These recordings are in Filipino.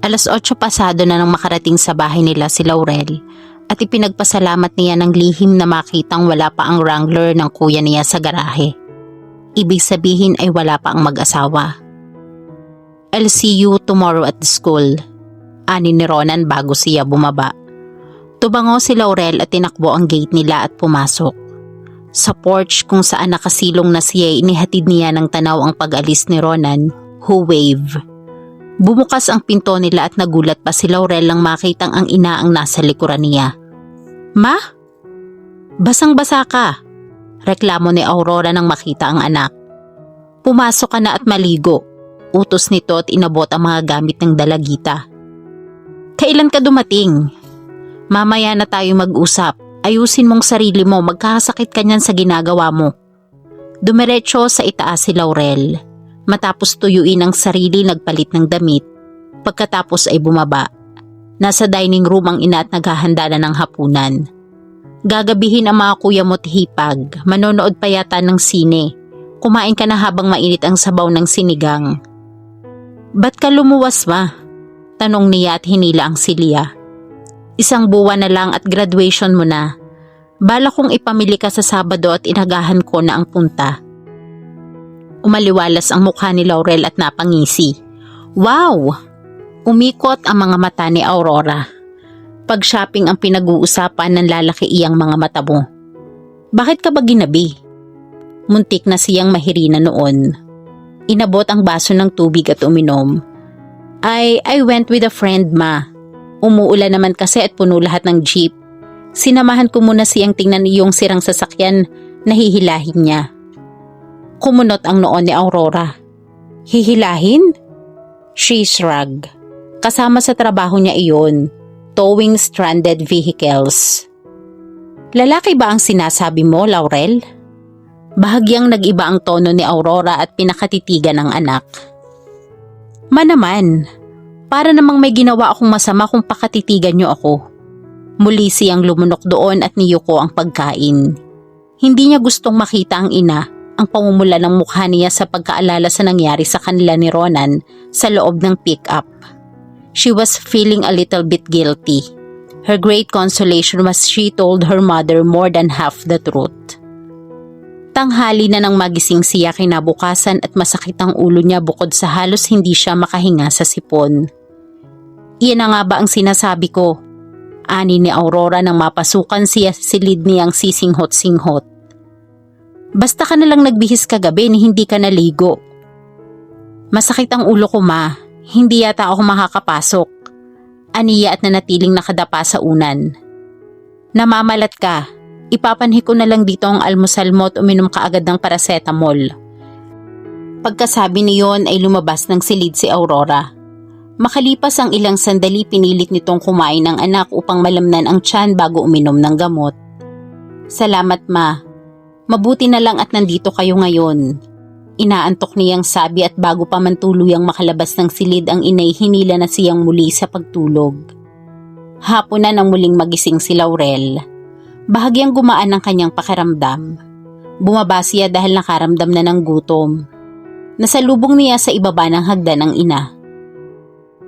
8:00 pasado na nang makarating sa bahay nila si Laurel at ipinagpasalamat niya ng lihim na makitang wala pa ang Wrangler ng kuya niya sa garahe. Ibig sabihin ay wala pa ang mag-asawa. "I'll see you tomorrow at the school," ani ni Ronan bago siya bumaba. Tubango si Laurel at tinakbo ang gate nila at pumasok. Sa porch kung saan nakasilong na siya, inihatid niya ng tanaw ang pag-alis ni Ronan, who wave. Bumukas ang pinto nila at nagulat pa si Laurel nang makitang ang ina ang nasa likuran niya. "Ma? Basang-basa ka," reklamo ni Aurora nang makita ang anak. "Pumasok ka na at maligo," utos nito at inabot ang mga gamit ng dalagita. "Kailan ka dumating? Mamaya na tayo mag-usap. Ayusin mong sarili mo, magkakasakit ka niyan sa ginagawa mo." Dumiretso sa itaas si Laurel. Matapos tuyuin ang sarili, nagpalit ng damit. Pagkatapos ay bumaba. Nasa dining room ang ina at naghahanda na ng hapunan. Gagabihin ang mga kuya mo't hipag. Manonood pa yata ng sine. Kumain ka na habang mainit ang sabaw ng sinigang. "Ba't ka lumuwas, ma?" tanong niya at hinila ang silya. "Isang buwan na lang at graduation mo na. Bala kong ipamili ka sa Sabado at inagahan ko na ang punta." Umaliwalas ang mukha ni Laurel at napangisi. "Wow!" Umikot ang mga mata ni Aurora. Pag-shopping ang pinag-uusapan, ng lalaki iyang mga mata mo. "Bakit ka ba ginabi?" Muntik na siyang mahirina noon. Inabot ang baso ng tubig at uminom. I went with a friend, ma. Umuulan naman kasi at puno lahat ng jeep. Sinamahan ko muna siyang tingnan iyong sirang sasakyan na hihilahin niya." Kumunot ang noon ni Aurora. "Hihilahin?" She shrugged. Kasama sa trabaho niya iyon, towing stranded vehicles. "Lalaki ba ang sinasabi mo, Laurel?" Bahagyang nag-iba ang tono ni Aurora at pinakatitigan ng anak. "Ma naman, para namang may ginawa akong masama kung pakatitigan niyo ako." Muli siyang lumunok doon at niyuko ang pagkain. Hindi niya gustong makita ang ina, ang pamumula ng mukha niya sa pagkaalala sa nangyari sa kanila ni Ronan sa loob ng pick-up. She was feeling a little bit guilty. Her great consolation was she told her mother more than half the truth. Tanghali na nang magising siya kinabukasan at masakit ang ulo niya bukod sa halos hindi siya makahinga sa sipon. "Iyan na nga ba ang sinasabi ko?" ani ni Aurora nang mapasukan siya sa silid niyang sisinghot-singhot. "Basta ka nalang nagbihis kagabi ni hindi ka naligo." "Masakit ang ulo ko, ma. Hindi yata ako makakapasok." Aniya at nanatiling nakadapa sa unan. "Namamalat ka. Ipapanhi ko na lang dito ang almusal mo at uminom ka agad ng paracetamol." Pagkasabi niyon ay lumabas ng silid si Aurora. Makalipas ang ilang sandali, pinilit nitong kumain ng anak upang malamnan ang tiyan bago uminom ng gamot. "Salamat, ma. Mabuti na lang at nandito kayo ngayon." Inaantok niyang sabi at bago pa man tuluyang makalabas ng silid ang inay, hinila na siyang muli sa pagtulog. Hapon na nang muling magising si Laurel. Bahagyang gumaan ang kanyang pakiramdam. Bumaba siya dahil nakaramdam na ng gutom. Nasalubong niya sa ibaba ng hagdan ang ina.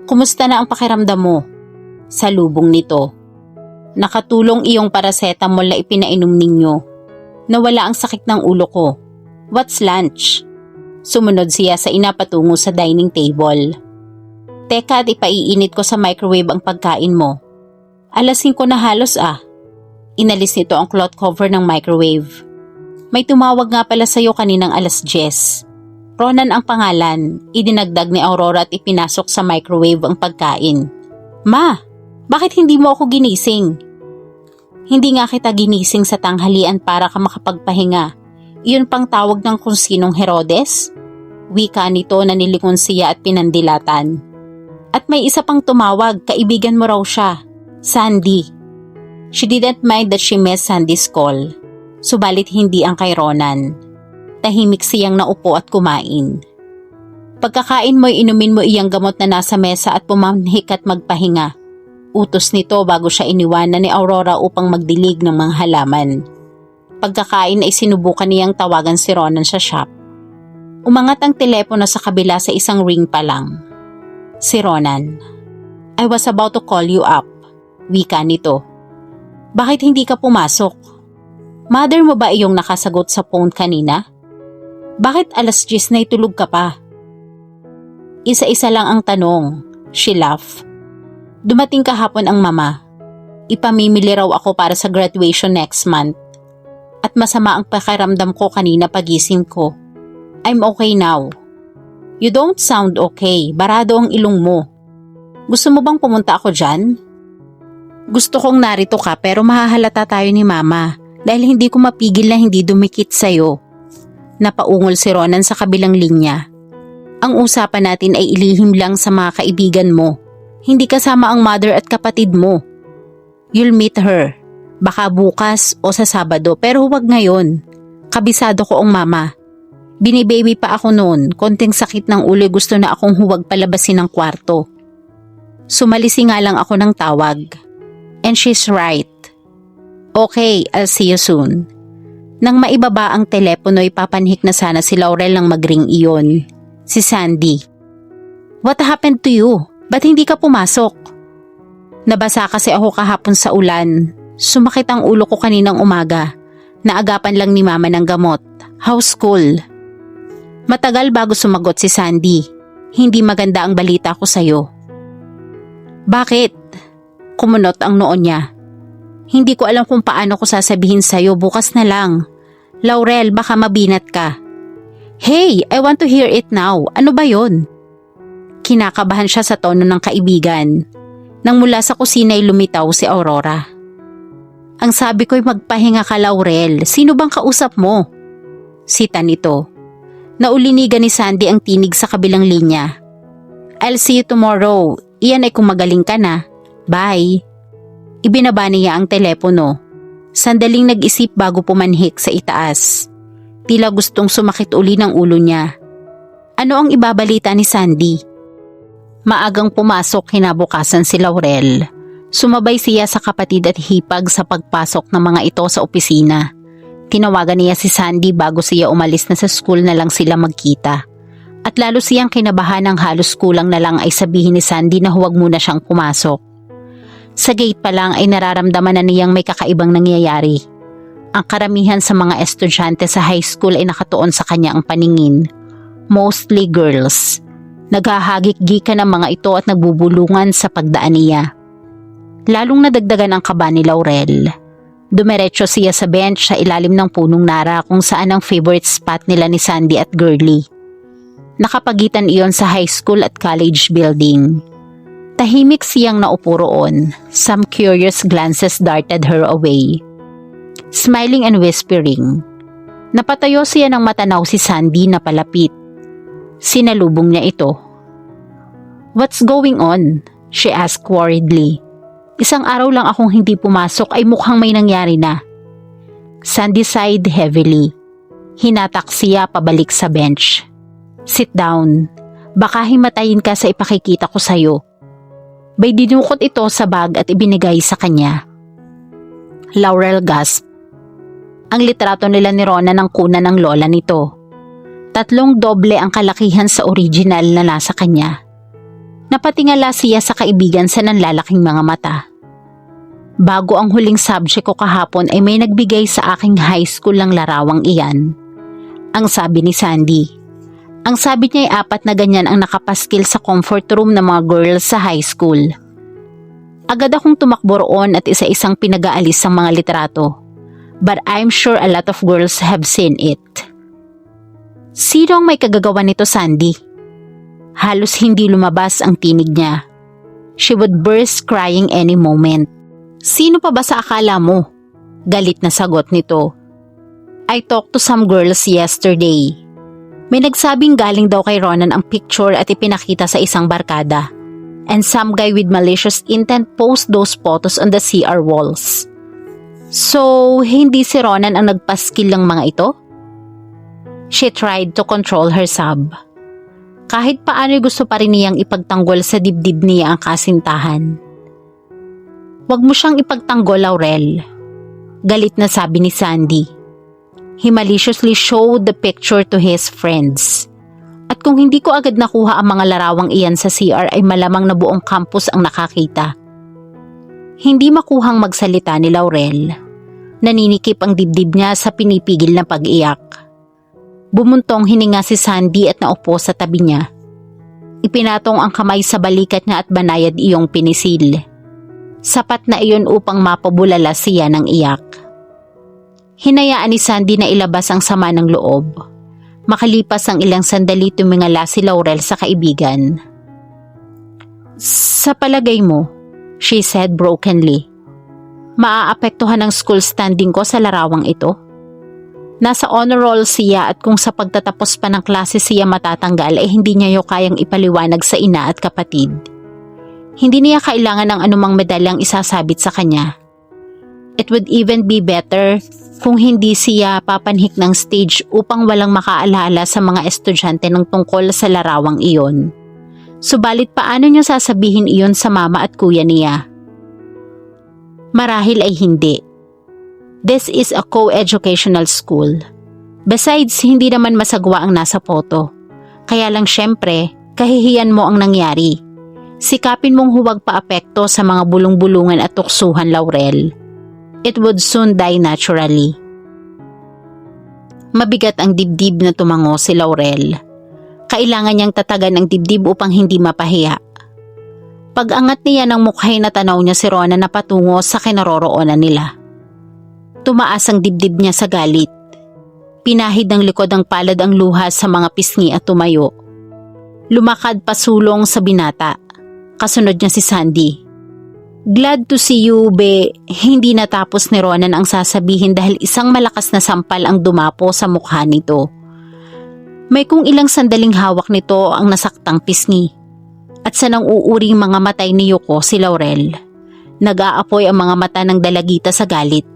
"Kumusta na ang pakiramdam mo?" Salubong nito. "Nakatulong iyong paracetamol na ipinainom ninyo. Nawala ang sakit ng ulo ko. What's lunch?" Sumunod siya sa ina patungo sa dining table. "Teka at ipaiinit ko sa microwave ang pagkain mo." "Alas 5 na halos ah." Inalis nito ang cloth cover ng microwave. "May tumawag nga pala sa'yo kaninang 10:00. Ronan ang pangalan." Idinagdag ni Aurora at ipinasok sa microwave ang pagkain. "Ma, bakit hindi mo ako ginising?" "Hindi nga kita ginising sa tanghalian para ka makapagpahinga. Iyon pang tawag ng kung sinong Herodes?" Wika nito na nilingon siya at pinandilatan. "At may isa pang tumawag, kaibigan mo raw siya, Sandy." She didn't mind that she missed Sandy's call. Subalit hindi ang kay Ronan. Tahimik siyang naupo at kumain. "Pagkakain mo'y inumin mo iyang gamot na nasa mesa at pumanhik at magpahinga." Utos nito bago siya iniwanan ni Aurora upang magdilig ng mga halaman. Pagkakain ay sinubukan niyang tawagan si Ronan sa shop. Umangat ang telepono sa kabila sa isang ring pa lang. Si Ronan. I was about to call you up. Wika nito. Bakit hindi ka pumasok? Mother mo ba iyong nakasagot sa phone kanina? Bakit alas 10 na itulog ka pa? Isa-isa lang ang tanong. She laughed. Dumating kahapon ang mama. Ipamimili raw ako para sa graduation next month. At masama ang pakiramdam ko kanina pagising ko. I'm okay now. You don't sound okay. Barado ang ilong mo. Gusto mo bang pumunta ako dyan? Gusto kong narito ka pero mahahalata tayo ni mama dahil hindi ko mapigil na hindi dumikit sa'yo. Napaungol si Ronan sa kabilang linya. Ang usapan natin ay ilihim lang sa mga kaibigan mo. Hindi kasama ang mother at kapatid mo. You'll meet her. Baka bukas o sa Sabado pero huwag ngayon. Kabisado ko ang mama. Binibaby pa ako noon. Konting sakit ng ulo gusto na akong huwag palabasin ng kwarto. Sumalisi nga lang ako ng tawag. And she's right. Okay, I'll see you soon. Nang maibaba ang telepono ay papanhik na sana si Laurel nang magring iyon. Si Sandy. What happened to you? Ba't hindi ka pumasok? Nabasa kasi ako kahapon sa ulan. Sumakit ang ulo ko kaninang umaga. Naagapan lang ni mama ng gamot. How's school? Matagal bago sumagot si Sandy. Hindi maganda ang balita ko sa'yo. Bakit? Kumunot ang noo niya. Hindi ko alam kung paano ko sasabihin sa'yo, bukas na lang. Laurel, baka mabinat ka. Hey, I want to hear it now. Ano ba yon? Kinakabahan siya sa tono ng kaibigan. Nang mula sa kusina ay lumitaw si Aurora. Ang sabi ko'y magpahinga ka, Laurel. Sino bang kausap mo? Sita nito. Naulinigan ni Sandy ang tinig sa kabilang linya. I'll see you tomorrow. Iyan ay kung magaling ka na. Bye. Ibinaba niya ang telepono. Sandaling nag-isip bago pumanhik sa itaas. Tila gustong sumakit uli ng ulo niya. Ano ang ibabalita ni Sandy? Maagang pumasok kinabukasan si Laurel. Sumabay siya sa kapatid at hipag sa pagpasok ng mga ito sa opisina. Tinawagan niya si Sandy bago siya umalis na sa school na lang sila magkita. At lalo siyang kinabahan ng halos kulang na lang ay sabihin ni Sandy na huwag muna siyang pumasok. Sa gate pa lang ay nararamdaman na niyang may kakaibang nangyayari. Ang karamihan sa mga estudyante sa high school ay nakatuon sa kanya ang paningin. Mostly girls. Naghahagik-gikan ng mga ito at nagbubulungan sa pagdaan niya. Lalong nadagdagan ang kaba ni Laurel. Dumiretso siya sa bench sa ilalim ng punong nara kung saan ang favorite spot nila ni Sandy at Girlie. Nakapagitan iyon sa high school at college building. Tahimik siyang naupo roon. Some curious glances darted her away. Smiling and whispering. Napatayo siya ng matanaw si Sandy na palapit. Sinalubong niya ito. What's going on? She asked worriedly. Isang araw lang akong hindi pumasok ay mukhang may nangyari na. Sandy sighed heavily. Hinatak siya pabalik sa bench. Sit down. Baka himatayin ka sa ipakikita ko sa'yo. May dinukot ito sa bag at ibinigay sa kanya. Laurel gasped. Ang litrato nila ni Rona ng kuna ng lola nito. 3 doble ang kalakihan sa original na nasa kanya. Napatingala siya sa kaibigan sa nanlalaking mga mata. Bago ang huling subject ko kahapon ay may nagbigay sa aking high school ng larawang iyan. Ang sabi ni Sandy. Ang sabi niya ay 4 na ganyan ang nakapaskil sa comfort room ng mga girls sa high school. Agad akong tumakbo roon at isa-isang pinag-aalis ang mga litrato. But I'm sure a lot of girls have seen it. Sino ang may kagagawa nito, Sandy? Halos hindi lumabas ang tinig niya. She would burst crying any moment. Sino pa ba sa akala mo? Galit na sagot nito. I talked to some girls yesterday. May nagsabing galing daw kay Ronan ang picture at ipinakita sa isang barkada. And some guy with malicious intent post those photos on the CR walls. So, hindi si Ronan ang nagpaskil ng mga ito? She tried to control her sob. Kahit paano gusto pa rin niyang ipagtanggol sa dibdib niya ang kasintahan. Huwag mo siyang ipagtanggol, Laurel. Galit na sabi ni Sandy. He maliciously showed the picture to his friends. At kung hindi ko agad nakuha ang mga larawang iyan sa CR ay malamang na buong campus ang nakakita. Hindi makuhang magsalita ni Laurel. Naninikip ang dibdib niya sa pinipigil na pag-iyak. Bumuntong hininga si Sandy at naupo sa tabi niya. Ipinatong ang kamay sa balikat niya at banayad iyong pinisil. Sapat na iyon upang mapabulala siya ng iyak. Hinayaan ni Sandy na ilabas ang sama ng loob. Makalipas ang ilang sandali tumingala si Laurel sa kaibigan. Sa palagay mo, she said brokenly, maaapektuhan ang school standing ko sa larawang ito? Nasa honor roll siya at kung sa pagtatapos pa ng klase siya matatanggal ay hindi niya kayang ipaliwanag sa ina at kapatid. Hindi niya kailangan ng anumang medalyang isasabit sa kanya. It would even be better kung hindi siya papanhik ng stage upang walang makaalala sa mga estudyante ng tungkol sa larawang iyon. Subalit paano niya sasabihin iyon sa mama at kuya niya? Marahil ay hindi. This is a co-educational school. Besides, hindi naman masagwa ang nasa photo. Kaya lang syempre, kahihiyan mo ang nangyari. Sikapin mong huwag paapekto sa mga bulong-bulungan at tuksuhan, Laurel. It would soon die naturally. Mabigat ang dibdib na tumango si Laurel. Kailangan niyang tatagan ang dibdib upang hindi mapahiya. Pag-angat niya ng mukhay na tanaw niya si Ronan na patungo sa kinaroroonan nila. Tumaas ang dibdib niya sa galit. Pinahid ng likod ang palad ang luha sa mga pisngi at tumayo. Lumakad pasulong sa binata. Kasunod niya si Sandy. Glad to see you, be. Hindi natapos ni Ronan ang sasabihin dahil isang malakas na sampal ang dumapo sa mukha nito. May kung ilang sandaling hawak nito ang nasaktang pisngi. At sa nang uuring mga matay ni Yuko si Laurel. Nag-aapoy ang mga mata ng dalagita sa galit.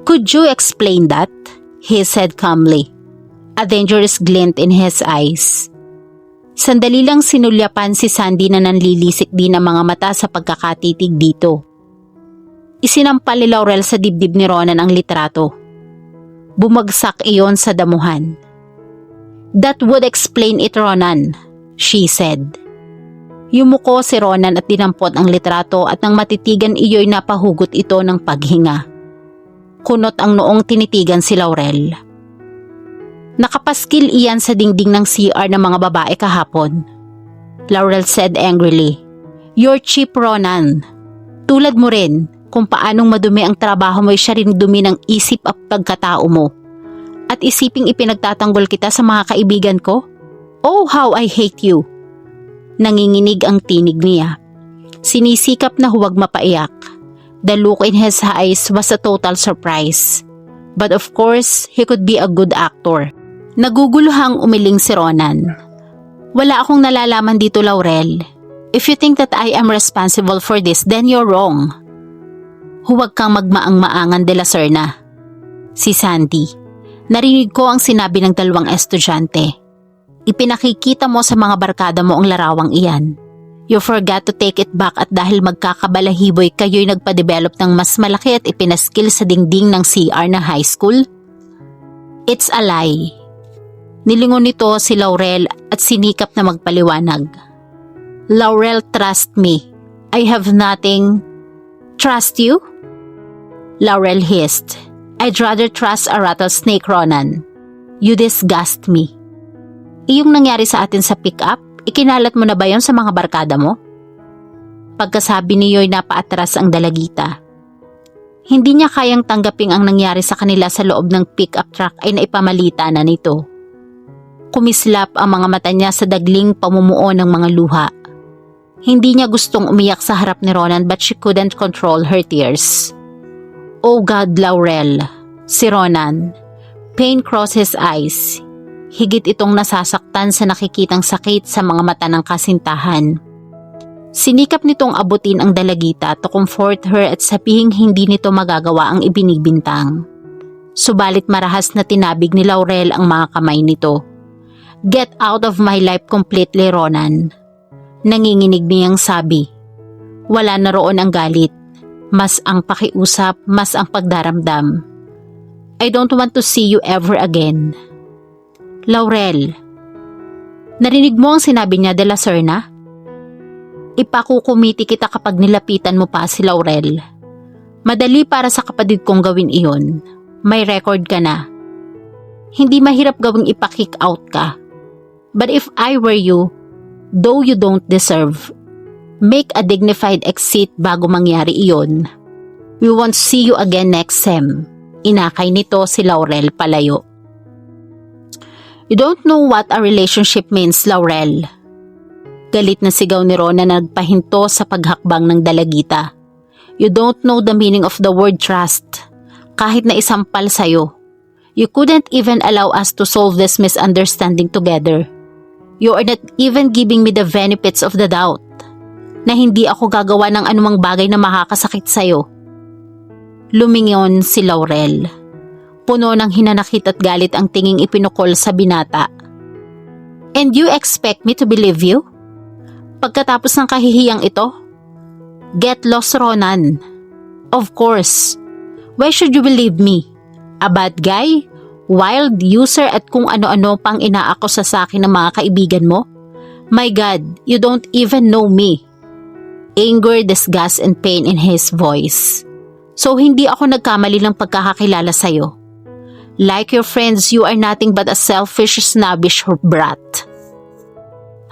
Could you explain that? He said calmly. A dangerous glint in his eyes. Sandali lang sinulyapan si Sandy na nanlilisik din ang mga mata sa pagkakatitig dito. Isinampal ni Laurel sa dibdib ni Ronan ang litrato. Bumagsak iyon sa damuhan. That would explain it, Ronan, she said. Yumuko si Ronan at dinampot ang litrato at nang matitigan iyo'y napahugot ito ng paghinga. Kunot ang noong tinitigan si Laurel. Nakapaskil iyan sa dingding ng CR ng mga babae kahapon. Laurel said angrily, "You're cheap, Ronan. Tulad mo rin, kung paanong madumi ang trabaho mo ay siya rin dumi ng isip at pagkatao mo. At isiping ipinagtatanggol kita sa mga kaibigan ko? Oh, how I hate you." Nanginginig ang tinig niya. Sinisikap na huwag mapaiyak. The look in his eyes was a total surprise. But of course, he could be a good actor. Naguguluhang umiling si Ronan. Wala akong nalalaman dito, Laurel. If you think that I am responsible for this, then you're wrong. Huwag kang magmaang-maangan de la Serna. Si Sandy. Narinig ko ang sinabi ng dalawang estudyante. Ipinakikita mo sa mga barkada mo ang larawang iyan. You forgot to take it back at dahil magkakabalahiboy kayo'y nagpa-develop ng mas malaki at ipinaskil sa dingding ng CR na high school? It's a lie. Nilingon nito si Laurel at sinikap na magpaliwanag. Laurel, trust me. I have nothing. Trust you? Laurel hissed. I'd rather trust a rattlesnake, Ronan. You disgust me. Iyong nangyari sa atin sa pick-up, ikinalat mo na ba yon sa mga barkada mo? Pagkasabi niyo'y napaatras ang dalagita. Hindi niya kayang tanggaping ang nangyari sa kanila sa loob ng pick-up truck ay naipamalita na nito. Kumislap ang mga mata niya sa dagling pamumuo ng mga luha. Hindi niya gustong umiyak sa harap ni Ronan but she couldn't control her tears. Oh God, Laurel, si Ronan. Pain crossed his eyes. Higit itong nasasaktan sa nakikitang sakit sa mga mata ng kasintahan. Sinikap nitong abutin ang dalagita to comfort her at sabihing hindi nito magagawa ang ibinibintang. Subalit marahas na tinabig ni Laurel ang mga kamay nito. Get out of my life completely, Ronan. Nanginginig niyang sabi. Wala na roon ang galit. Mas ang pakiusap, mas ang pagdaramdam. I don't want to see you ever again. Laurel. Narinig mo ang sinabi niya, De La Serna? Ipakukumiti kita kapag nilapitan mo pa si Laurel. Madali para sa kapatid kong gawin iyon. May record ka na. Hindi mahirap gawing ipa-kick out ka. But if I were you, though you don't deserve, make a dignified exit bago mangyari iyon. We won't see you again next sem. Inakay nito si Laurel palayo. You don't know what a relationship means, Laurel. Galit na sigaw ni Rona na nagpahinto sa paghakbang ng dalagita. You don't know the meaning of the word trust. Kahit na isampal sa'yo. You couldn't even allow us to solve this misunderstanding together. You are not even giving me the benefits of the doubt. Na hindi ako gagawa ng anumang bagay na makakasakit sa'yo. Lumingon si Laurel. Puno ng hinanakit at galit ang tinging ipinukol sa binata. And you expect me to believe you? Pagkatapos ng kahihiyang ito? Get lost, Ronan. Of course. Why should you believe me? A bad guy? Wild user at kung ano-ano pang inaakusa sa akin ng mga kaibigan mo? My God, you don't even know me. Anger, disgust, and pain in his voice. So hindi ako nagkamali ng pagkakakilala sa'yo. Like your friends, you are nothing but a selfish, snobbish brat.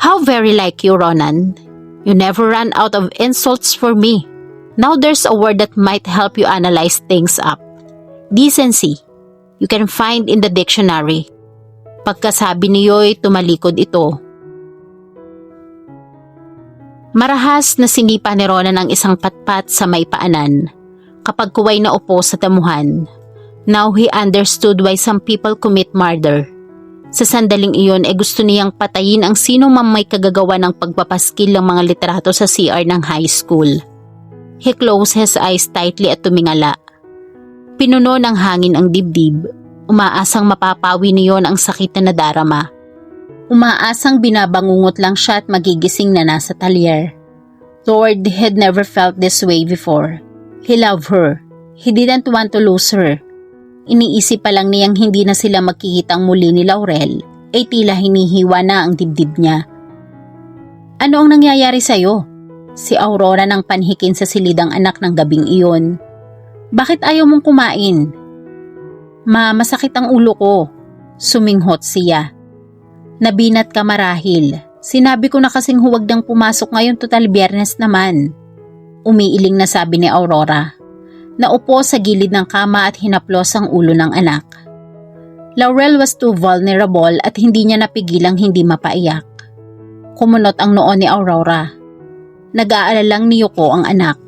How very like you, Ronan. You never run out of insults for me. Now there's a word that might help you analyze things up. Decency. You can find in the dictionary. Pagkasabi niyo'y tumalikod ito. Marahas na sinipa ni Ronan ang isang patpat sa may paanan. Kapag kuway na upo sa damuhan. Now he understood why some people commit murder. Sa sandaling iyon ay gusto niyang patayin ang sino man may kagagawa ng pagpapaskil ng mga litrato sa CR ng high school. He closed his eyes tightly at tumingala. Pinuno ng hangin ang dibdib. Umaasang mapapawi niyon ang sakit na nadarama. Umaasang binabangungot lang siya at magigising na nasa talyer. Lord had never felt this way before. He loved her. He didn't want to lose her. Iniisip pa lang niyang hindi na sila magkikitang muli ni Laurel, ay tila hinihiwa na ang dibdib niya. Ano ang nangyayari sa'yo? Si Aurora nang panhikin sa silidang anak ng gabing iyon. Bakit ayaw mong kumain? Ma, masakit ang ulo ko. Suminghot siya. Nabinat ka marahil. Sinabi ko na kasing huwag nang pumasok ngayon, total Biyernes naman. Umiiling na sabi ni Aurora. Naupo sa gilid ng kama at hinaplos ang ulo ng anak. Laurel was too vulnerable at hindi niya napigilang hindi mapaiyak. Kumunot ang noo ni Aurora. Nag-aalalang ni Yuko ang anak.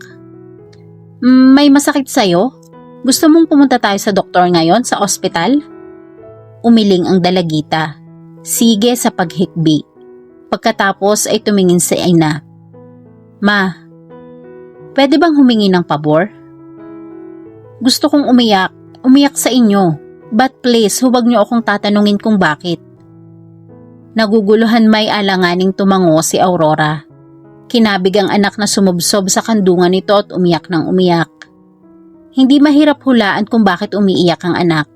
May masakit sa'yo? Gusto mong pumunta tayo sa doktor ngayon sa ospital? Umiling ang dalagita. Sige sa paghikbi. Pagkatapos ay tumingin sa ina. Ma, pwede bang humingi ng pabor? Gusto kong umiyak sa inyo. But please, huwag niyo akong tatanungin kung bakit. Naguguluhan may alanganing tumango si Aurora. Kinabig ang anak na sumubsob sa kandungan nito at umiyak ng umiyak. Hindi mahirap hulaan kung bakit umiiyak ang anak.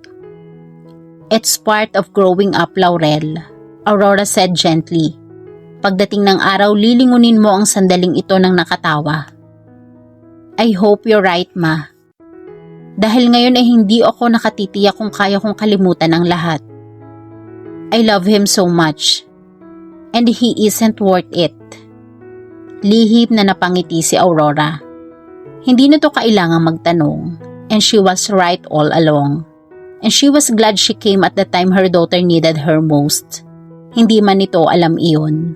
It's part of growing up, Laurel, Aurora said gently. Pagdating ng araw, lilingunin mo ang sandaling ito ng nakatawa. I hope you're right, Ma. Dahil ngayon ay hindi ako nakatitiyak kung kaya kong kalimutan ang lahat. I love him so much. And he isn't worth it. Lihim na napangiti si Aurora. Hindi na to kailangang magtanong. And she was right all along. And she was glad she came at the time her daughter needed her most. Hindi man ito alam iyon.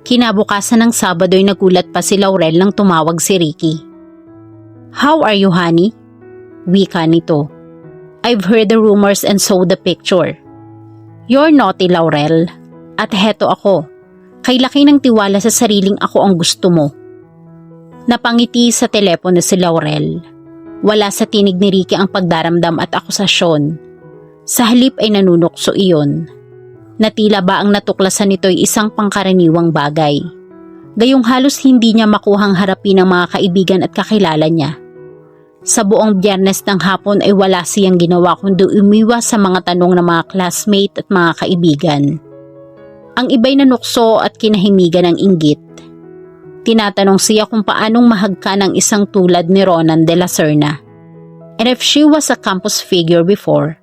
Kinabukasan ng Sabado'y nagulat pa si Laurel nang tumawag si Ricky. How are you, honey? Wika nito. I've heard the rumors and saw the picture. You're naughty, Laurel. At heto ako. Kay laki ng tiwala sa sariling ako ang gusto mo. Napangiti sa telepono si Laurel. Wala sa tinig ni Ricky ang pagdaramdam at akusasyon. Sa halip ay nanunukso iyon. Natila ba ang natuklasan nito'y isang pangkaraniwang bagay. Gayong halos hindi niya makuhang harapin ang mga kaibigan at kakilala niya. Sa buong Biyernes ng hapon ay wala siyang ginawa kundi umiwas sa mga tanong ng mga classmate at mga kaibigan. Ang iba'y nanukso at kinahimigan ng inggit. Tinatanong siya kung paanong mahagka ng isang tulad ni Ronan de la Serna. And if she was a campus figure before,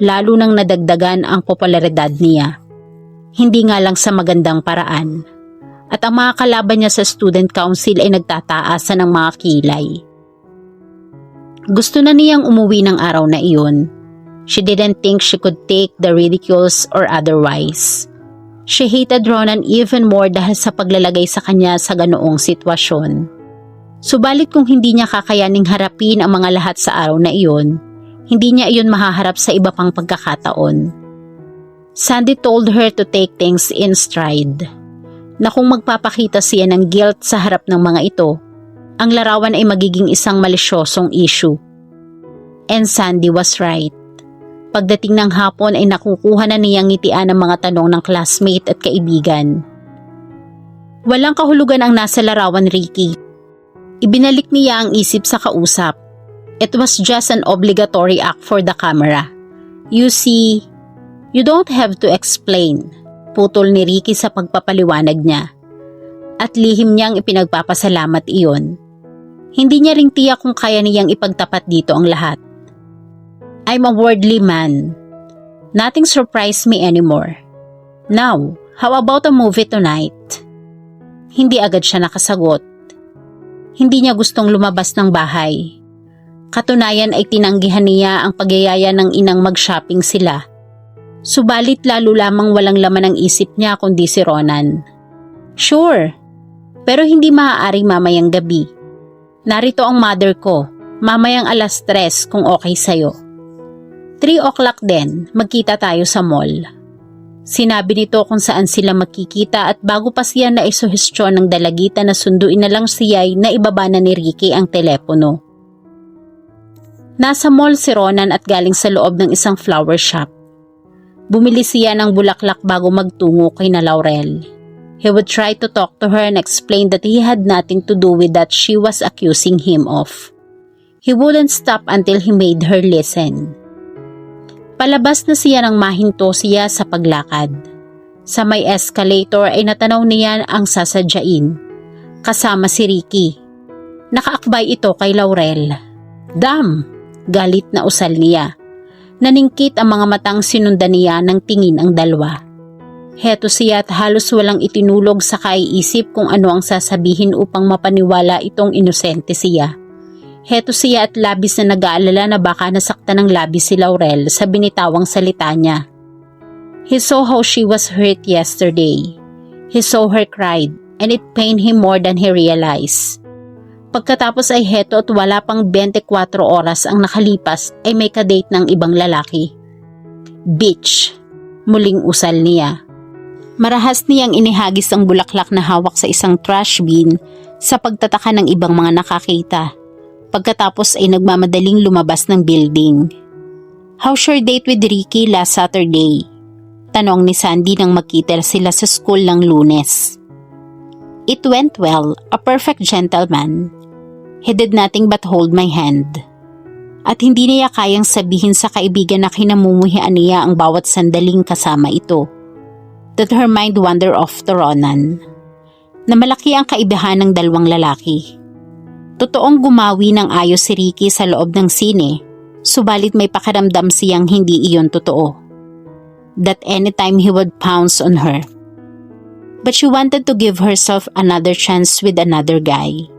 lalo nang nadagdagan ang popularidad niya. Hindi nga lang sa magandang paraan. At ang mga kalaban niya sa student council ay nagtataasan ng mga kilay. Gusto na niyang umuwi ng araw na iyon. She didn't think she could take the ridicules or otherwise. She hated Ronan even more dahil sa paglalagay sa kanya sa ganoong sitwasyon. Subalit kung hindi niya kakayaning harapin ang mga lahat sa araw na iyon, hindi niya iyon mahaharap sa iba pang pagkakataon. Sandy told her to take things in stride. Na kung magpapakita siya ng guilt sa harap ng mga ito, ang larawan ay magiging isang malisyosong issue. And Sandy was right. Pagdating ng hapon ay nakukuha na niyang ngitian ang mga tanong ng classmate at kaibigan. Walang kahulugan ang nasa larawan, Ricky. Ibinalik niya ang isip sa kausap. It was just an obligatory act for the camera. You see, you don't have to explain. Putol ni Ricky sa pagpapaliwanag niya. At lihim niyang ipinagpapasalamat iyon. Hindi niya ring tiyak kung kaya niyang ipagtapat dito ang lahat. I'm a worldly man. Nothing surprised me anymore. Now, how about a movie tonight? Hindi agad siya nakasagot. Hindi niya gustong lumabas ng bahay. Katunayan ay tinanggihan niya ang pagyayaya ng inang mag-shopping sila. Subalit lalo lamang walang laman ang isip niya kundi si Ronan. Sure, pero hindi maaaring mamayang gabi. Narito ang mother ko, mamayang 3:00 kung okay sa'yo. 3:00 din, magkita tayo sa mall. Sinabi nito kung saan sila magkikita at bago pa siya na isuhestyon ng dalagita na sunduin na lang siya'y naibaba na ni Ricky ang telepono. Nasa mall si Ronan at galing sa loob ng isang flower shop. Bumili siya ng bulaklak bago magtungo kay na Laurel. He would try to talk to her and explain that he had nothing to do with that she was accusing him of. He wouldn't stop until he made her listen. Palabas na siya nang mahinto siya sa paglakad. Sa may escalator ay natanaw niya ang sasadyain. Kasama si Ricky. Nakaakbay ito kay Laurel. Damn! Galit na usal niya. Naningkit ang mga matang sinundan niya ng tingin ang dalawa. Heto siya at halos walang itinulog sa kaiisip kung ano ang sasabihin upang mapaniwala itong inosente siya. Heto siya at labis na nag-aalala na baka nasaktan ng labis si Laurel sa binitawang salita niya. He saw how she was hurt yesterday. He saw her cried and it pained him more than he realized. Pagkatapos ay heto at wala pang 24 oras ang nakalipas ay may kadate ng ibang lalaki. Bitch! Muling usal niya. Marahas niyang inihagis ang bulaklak na hawak sa isang trash bin sa pagtataka ng ibang mga nakakita. Pagkatapos ay nagmamadaling lumabas ng building. How's your date with Ricky last Saturday? Tanong ni Sandy nang magkita sila sa school ng Lunes. It went well, a perfect gentleman. He did nothing but hold my hand. At hindi niya kayang sabihin sa kaibigan na kinamumuhian niya ang bawat sandaling kasama ito. That her mind wandered off to Ronan. Na malaki ang kaibahan ng dalawang lalaki. Totoong gumawi ng ayos si Ricky sa loob ng sine, subalit may pakiramdam siyang hindi iyon totoo. That anytime he would pounce on her. But she wanted to give herself another chance with another guy.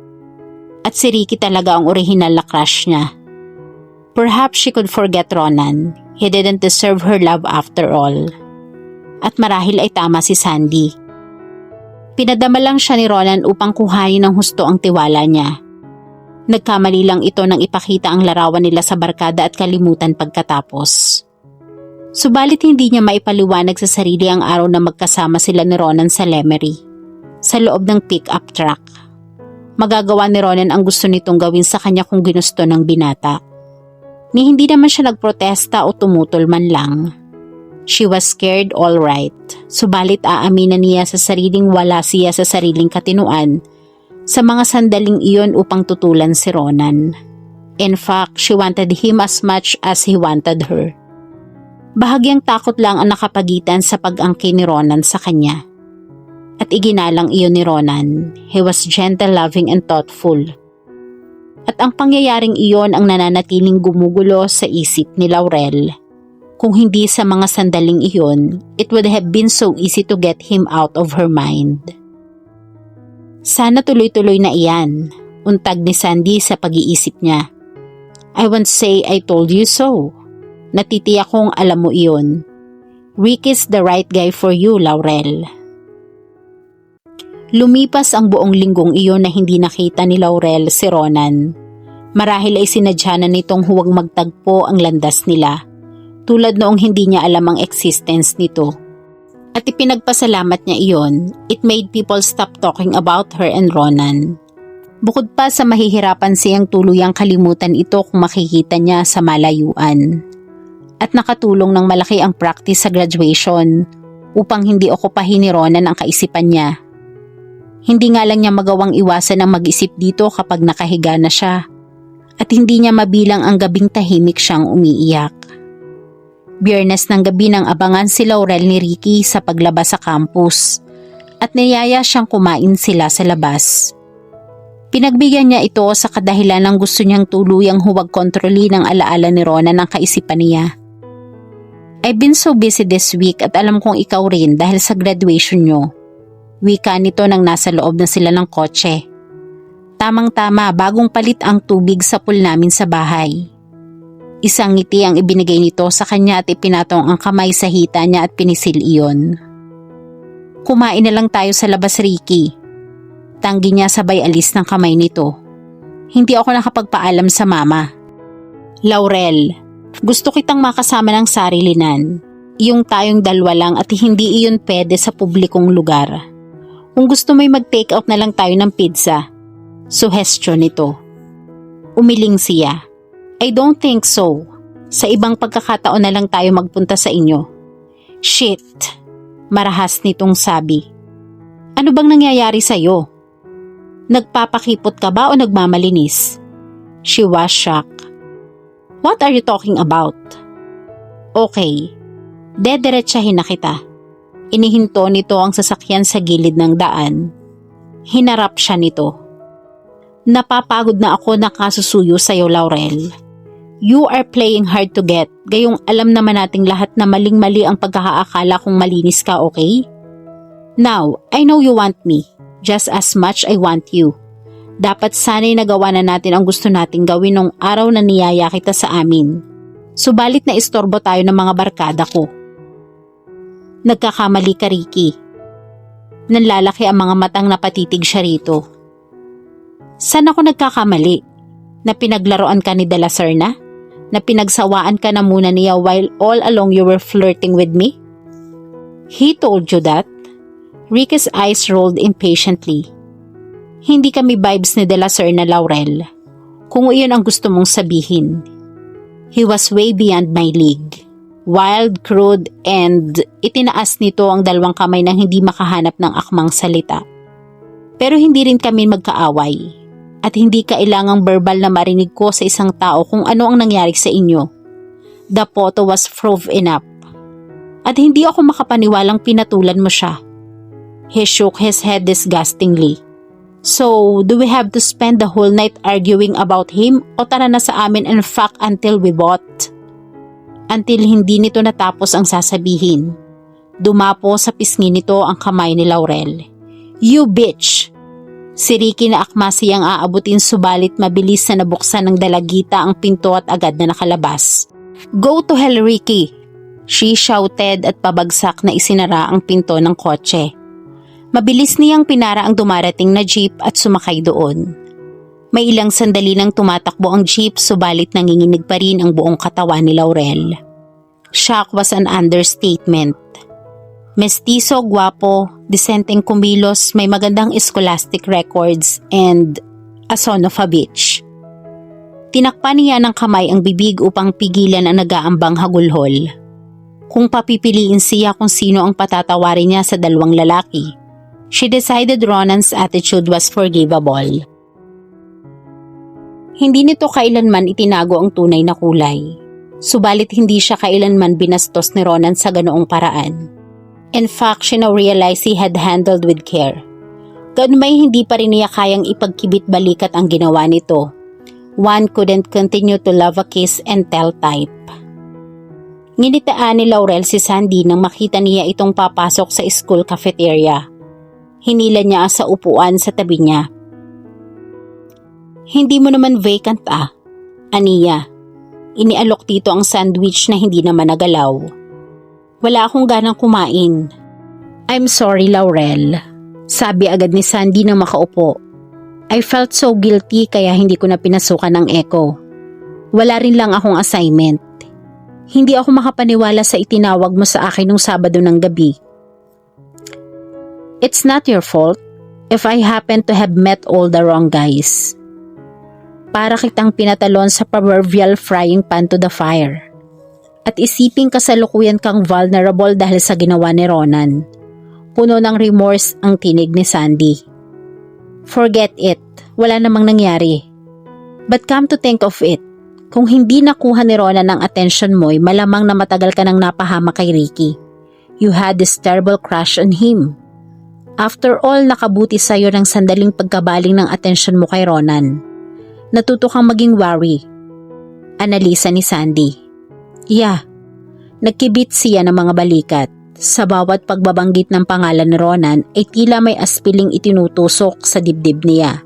At si Ricky talaga ang orihinal na crush niya. Perhaps she could forget Ronan. He didn't deserve her love after all. At marahil ay tama si Sandy. Pinadama lang siya ni Ronan upang kuhanin ng husto ang tiwala niya. Nagkamali lang ito nang ipakita ang larawan nila sa barkada at kalimutan pagkatapos. Subalit hindi niya maipaliwanag sa sarili ang araw na magkasama sila ni Ronan sa Lemery, sa loob ng pick-up truck. Magagawa ni Ronan ang gusto nitong gawin sa kanya kung ginusto ng binata. Ni hindi naman siya nagprotesta o tumutol man lang. She was scared, all right. Subalit aaminan niya sa sariling wala siya sa sariling katinuan sa mga sandaling iyon upang tutulan si Ronan. In fact, she wanted him as much as he wanted her. Bahagyang takot lang ang nakapagitan sa pag-angkin ni Ronan sa kanya. At iginalang iyon ni Ronan. He was gentle, loving, and thoughtful. At ang pangyayaring iyon ang nananatiling gumugulo sa isip ni Laurel. Kung hindi sa mga sandaling iyon, it would have been so easy to get him out of her mind. Sana tuloy-tuloy na iyan, untag ni Sandy sa pag-iisip niya. I won't say I told you so. Natitiyak kong alam mo iyon. Ricky's the right guy for you, Laurel. Lumipas ang buong linggong iyon na hindi nakita ni Laurel si Ronan. Marahil ay sinadya na nitong huwag magtagpo ang landas nila, tulad noong hindi niya alam ang existence nito. At ipinagpasalamat niya iyon, it made people stop talking about her and Ronan. Bukod pa sa mahihirapan siyang tuluyang kalimutan ito kung makikita niya sa malayuan. At nakatulong ng malaki ang practice sa graduation upang hindi okupahin ni Ronan ang kaisipan niya. Hindi nga lang niya magawang iwasan ang mag-isip dito kapag nakahiga na siya at hindi niya mabilang ang gabing tahimik siyang umiiyak. Biyernes ng gabi nang abangan si Laurel ni Ricky sa paglabas sa campus at niyaya siyang kumain sila sa labas. Pinagbigyan niya ito sa kadahilan ng gusto niyang tuluyang huwag kontrolin ang alaala ni Ronan ang kaisipan niya. I've been so busy this week at alam kong ikaw rin dahil sa graduation niyo. Wika nito nang nasa loob na sila ng kotse. Tamang-tama, bagong palit ang tubig sa pool namin sa bahay. Isang ngiti ang ibinigay nito sa kanya at ipinatong ang kamay sa hita niya at pinisil iyon. Kumain na lang tayo sa labas, Ricky. Tanggi niya sabay alis ng kamay nito. Hindi ako nakapagpaalam sa mama. Laurel, gusto kitang makasama ng sarilinan. Iyong tayong dalawa lang at hindi iyon pwede sa publikong lugar. Kung gusto mo'y mag-take out na lang tayo ng pizza. Suhestyon nito. Umiling siya. I don't think so. Sa ibang pagkakataon na lang tayo magpunta sa inyo. Shit. Marahas nitong sabi. Ano bang nangyayari sa'yo? Nagpapakipot ka ba o nagmamalinis? She was shocked. What are you talking about? Okay. Dediretsahin na kita. Inihinto nito ang sasakyan sa gilid ng daan. Hinarap siya nito. Napapagod na ako na kasusuyo sa'yo, Laurel. You are playing hard to get, gayong alam naman nating lahat na maling-mali ang pagkakaakala kung malinis ka, okay? Now, I know you want me, just as much I want you. Dapat sana'y nagawa na natin ang gusto nating gawin nung araw na niyaya kita sa amin. Subalit na istorbo tayo ng mga barkada ko. Nagkakamali ka, Ricky. Nanlalaki ang mga matang napatitig siya rito. Saan ako nagkakamali? Na pinaglaruan ka ni De La Serna? Na pinagsawaan ka na muna niya while all along you were flirting with me? He told you that? Ricky's eyes rolled impatiently. Hindi kami vibes ni De La Serna, Laurel. Kung iyon ang gusto mong sabihin. He was way beyond my league. Wild, crude, and itinaas nito ang dalawang kamay nang hindi makahanap ng akmang salita. Pero hindi rin kami magkaaway. At hindi kailangang verbal na marinig ko sa isang tao kung ano ang nangyari sa inyo. The photo was proof enough. At hindi ako makapaniwalang pinatulan mo siya. He shook his head disgustingly. So, do we have to spend the whole night arguing about him o tara na sa amin and fuck until we bought? Until hindi nito natapos ang sasabihin. Dumapo sa pisngi nito ang kamay ni Laurel. You bitch! Si Ricky na akma siyang aabutin subalit mabilis na nabuksan ng dalagita ang pinto at agad na nakalabas. Go to hell, Ricky! She shouted at pabagsak na isinara ang pinto ng kotse. Mabilis niyang pinara ang dumarating na jeep at sumakay doon. May ilang sandali nang tumatakbo ang jeep subalit nanginginig pa rin ang buong katawan ni Laurel. Shock was an understatement. Mestizo, gwapo, disenteng kumilos, may magandang scholastic records, and a son of a bitch. Tinakpan niya ng kamay ang bibig upang pigilan ang nag-aambang hagulhol. Kung papipiliin siya kung sino ang patatawarin niya sa dalawang lalaki, she decided Ronan's attitude was forgivable. Hindi nito kailanman itinago ang tunay na kulay. Subalit hindi siya kailanman binastos ni Ronan sa ganoong paraan. In fact, she now realized he had handled with care. Gayunmay hindi pa rin niya kayang ipagkibit balikat ang ginawa nito. One couldn't continue to love a kiss and tell type. Nginitaan ni Laurel si Sandy nang makita niya itong papasok sa school cafeteria. Hinila niya sa upuan sa tabi niya. Hindi mo naman vacant aniya. Inialok dito ang sandwich na hindi naman nagalaw. Wala akong ganang kumain. I'm sorry, Laurel. Sabi agad ni Sandy nang makaupo. I felt so guilty kaya hindi ko na pinasukan ng Echo. Wala rin lang akong assignment. Hindi ako makapaniwala sa itinawag mo sa akin nung Sabado ng gabi. It's not your fault if I happen to have met all the wrong guys. Para kitang pinatalon sa proverbial frying pan to the fire. At isiping kasalukuyan kang vulnerable dahil sa ginawa ni Ronan. Puno ng remorse ang tinig ni Sandy. Forget it, wala namang nangyari. But come to think of it, kung hindi nakuha ni Ronan ang attention mo'y malamang na matagal ka nang napahama kay Ricky. You had this terrible crush on him. After all, nakabuti sa'yo ng sandaling pagkabaling ng attention mo kay Ronan. Natuto kang maging wary. Analisa ni Sandy. Yeah, nagkibit siya ng mga balikat. Sa bawat pagbabanggit ng pangalan ni Ronan ay tila may aspiling itinutusok sa dibdib niya.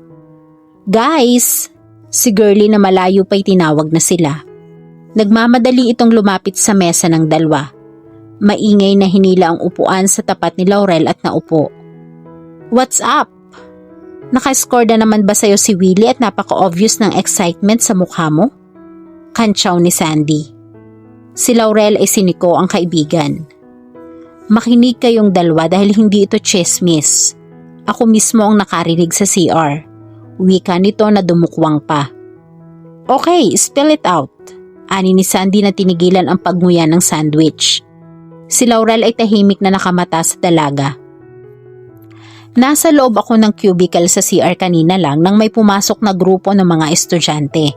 Guys! Si Girlie na malayo pa'y tinawag na sila. Nagmamadali itong lumapit sa mesa ng dalawa. Maingay na hinila ang upuan sa tapat ni Laurel at naupo. What's up? Naka-score na naman ba sa'yo si Willie at napaka-obvious ng excitement sa mukha mo? Kantsaw ni Sandy. Si Laurel ay siniko ang kaibigan. Makinig kayong dalawa dahil hindi ito chismis. Ako mismo ang nakarinig sa CR. Wika nito na dumukwang pa. Okay, spill it out. Ani ni Sandy na tinigilan ang pagnguya ng sandwich. Si Laurel ay tahimik na nakamata sa dalaga. Nasa loob ako ng cubicle sa CR kanina lang nang may pumasok na grupo ng mga estudyante.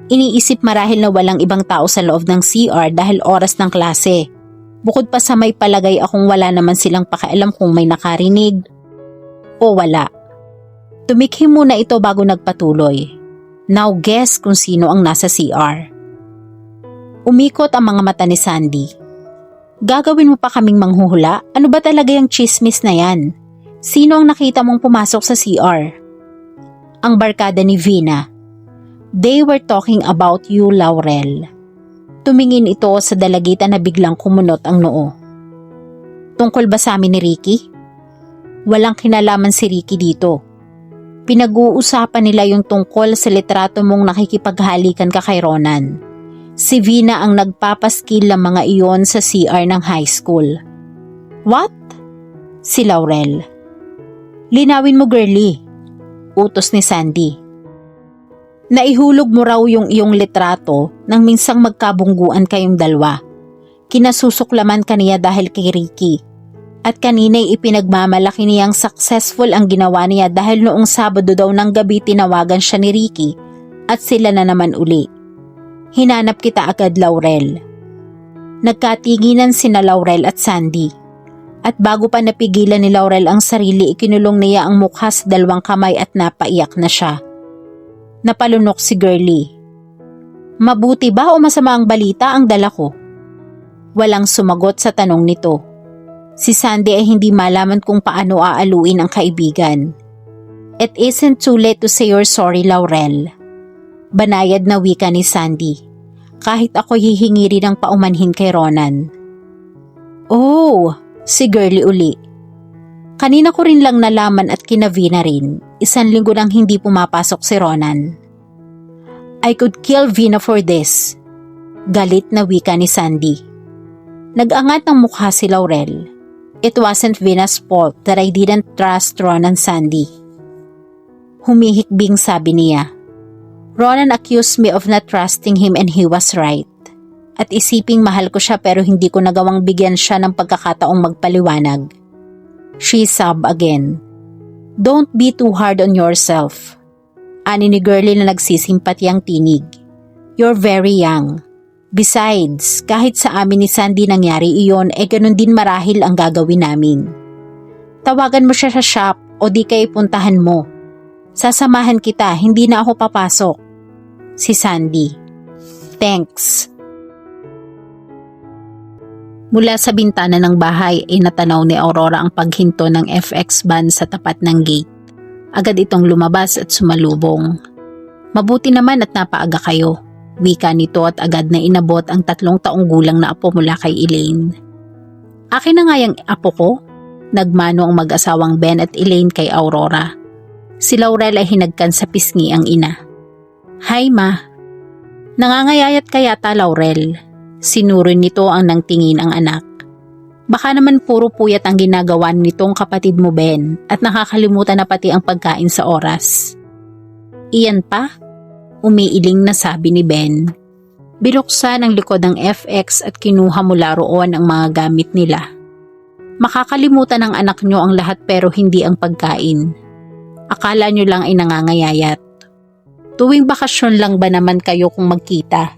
Iniisip marahil na walang ibang tao sa loob ng CR dahil oras ng klase. Bukod pa sa may palagay akong wala naman silang pakialam kung may nakarinig o wala. Tumikhi muna ito bago nagpatuloy. Now guess kung sino ang nasa CR. Umikot ang mga mata ni Sandy. Gagawin mo pa kaming manghuhula? Ano ba talaga yung chismis na yan? Sino ang nakita mong pumasok sa CR? Ang barkada ni Vina. They were talking about you, Laurel. Tumingin ito sa dalagitan na biglang kumunot ang noo. Tungkol ba sa amin ni Ricky? Walang kinalaman si Ricky dito. Pinag-uusapan nila yung tungkol sa litrato mong nakikipaghalikan ka kay Ronan. Si Vina ang nagpapaskil ng mga iyon sa CR ng high school. What? Si Laurel. Linawin mo, Girlie. Utos ni Sandy. Naihulog mo raw yung iyong litrato nang minsang magkabungguan kayong dalawa. Kinasusuklaman ka niya dahil kay Ricky. At kanina'y ipinagmamalaki niyang successful ang ginawa niya dahil noong Sabado daw ng gabi tinawagan siya ni Ricky at sila na naman uli. Hinanap kita agad, Laurel. Nagkatinginan sina Laurel at Sandy. At bago pa napigilan ni Laurel ang sarili, ikinulong niya ang mukha sa dalawang kamay at napaiyak na siya. Napalunok si Girlie. Mabuti ba o masama ang balita ang dala ko? Walang sumagot sa tanong nito. Si Sandy ay hindi malaman kung paano aaluin ang kaibigan. It isn't too late to say you're sorry, Laurel. Banayad na wika ni Sandy. Kahit ako hihingi rin ng paumanhin kay Ronan. Oh! Si Girlie uli. Kanina ko rin lang nalaman at kinavina rin. 1 linggo nang hindi pumapasok si Ronan. I could kill Vina for this. Galit na wika ni Sandy. Nag-angat ng mukha si Laurel. It wasn't Vina's fault that I didn't trust Ronan, Sandy. Humihikbing sabi niya. Ronan accused me of not trusting him and he was right. At isiping mahal ko siya pero hindi ko nagawang bigyan siya ng pagkakataong magpaliwanag. She sobbed again. Don't be too hard on yourself. Ani ni Girlie na nagsisimpatyang tinig. You're very young. Besides, kahit sa amin ni Sandy nangyari iyon, ganun din marahil ang gagawin namin. Tawagan mo siya sa shop o di kay puntahan mo. Sasamahan kita, hindi na ako papasok. Si Sandy. Thanks. Mula sa bintana ng bahay ay natanaw ni Aurora ang paghinto ng FX van sa tapat ng gate. Agad itong lumabas at sumalubong. Mabuti naman at napaaga kayo. Wika nito at agad na inabot ang 3 taong gulang na apo mula kay Elaine. Akin na nga yung apo ko? Nagmano ang mag-asawang Ben at Elaine kay Aurora. Si Laurel ay hinagkan sa pisngi ang ina. Hi ma. Nangangayayat ka yata Laurel. Sinuro nito ang nangtingin ang anak. Baka naman puro puyat ang ginagawa nitong kapatid mo Ben at nakakalimutan na pati ang pagkain sa oras. Iyan pa? Umiiling na sabi ni Ben. Binuksan ang likod ng FX at kinuha mula roon ang mga gamit nila. Makakalimutan ng anak nyo ang lahat pero hindi ang pagkain. Akala nyo lang ay nangangayayat. Tuwing bakasyon lang ba naman kayo kung magkita?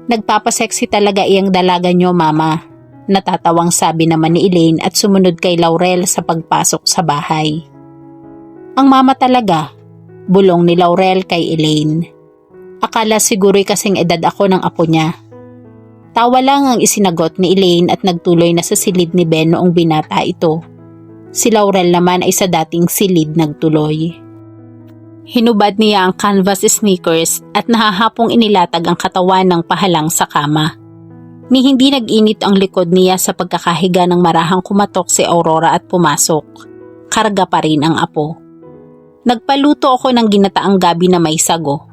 Nagpapasexy talaga iyang dalaga nyo mama. Natatawang sabi naman ni Elaine at sumunod kay Laurel sa pagpasok sa bahay. Ang mama talaga. Bulong ni Laurel kay Elaine. Akala siguro'y kasing edad ako ng apo niya. Tawa lang ang isinagot ni Elaine at nagtuloy na sa silid ni Ben noong binata ito. Si Laurel naman ay sa dating silid nagtuloy. Hinubad niya ang canvas sneakers at nahahapong inilatag ang katawan ng pahalang sa kama. Ni hindi nag-init ang likod niya sa pagkakahiga ng marahang kumatok si Aurora at pumasok. Karga pa rin ang apo. Nagpaluto ako ng ginataang gabi na may sago.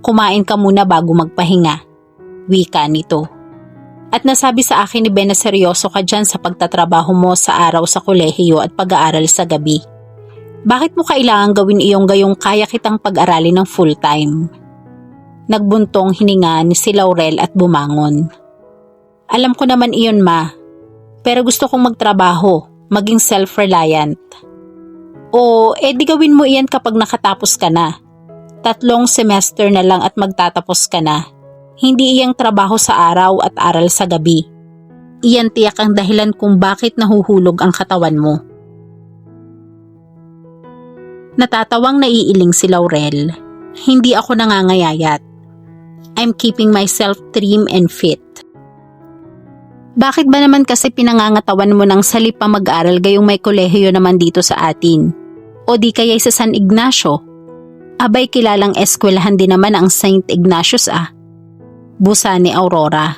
Kumain ka muna bago magpahinga. Wika nito. At nasabi sa akin ni Ben na seryoso ka dyan sa pagtatrabaho mo sa araw sa kolehiyo at pag-aaral sa gabi. Bakit mo kailangan gawin iyong gayong kaya kitang pag-aralin ng full-time? Nagbuntong hininga ni si Laurel at bumangon. Alam ko naman iyon ma, pero gusto kong magtrabaho, maging self-reliant. O, di gawin mo iyan kapag nakatapos ka na. 3 semester na lang at magtatapos ka na. Hindi iyang trabaho sa araw at aral sa gabi. Iyan tiyak ang dahilan kung bakit nahuhulog ang katawan mo. Natatawang naiiling si Laurel. Hindi ako nangangayayat. I'm keeping myself trim and fit. Bakit ba naman kasi pinangangatawan mo ng salip pa mag-aral gayong may kolehiyo naman dito sa atin? O di kaya'y sa San Ignacio? Abay kilalang eskwelahan din naman ang St. Ignatius Busa ni Aurora.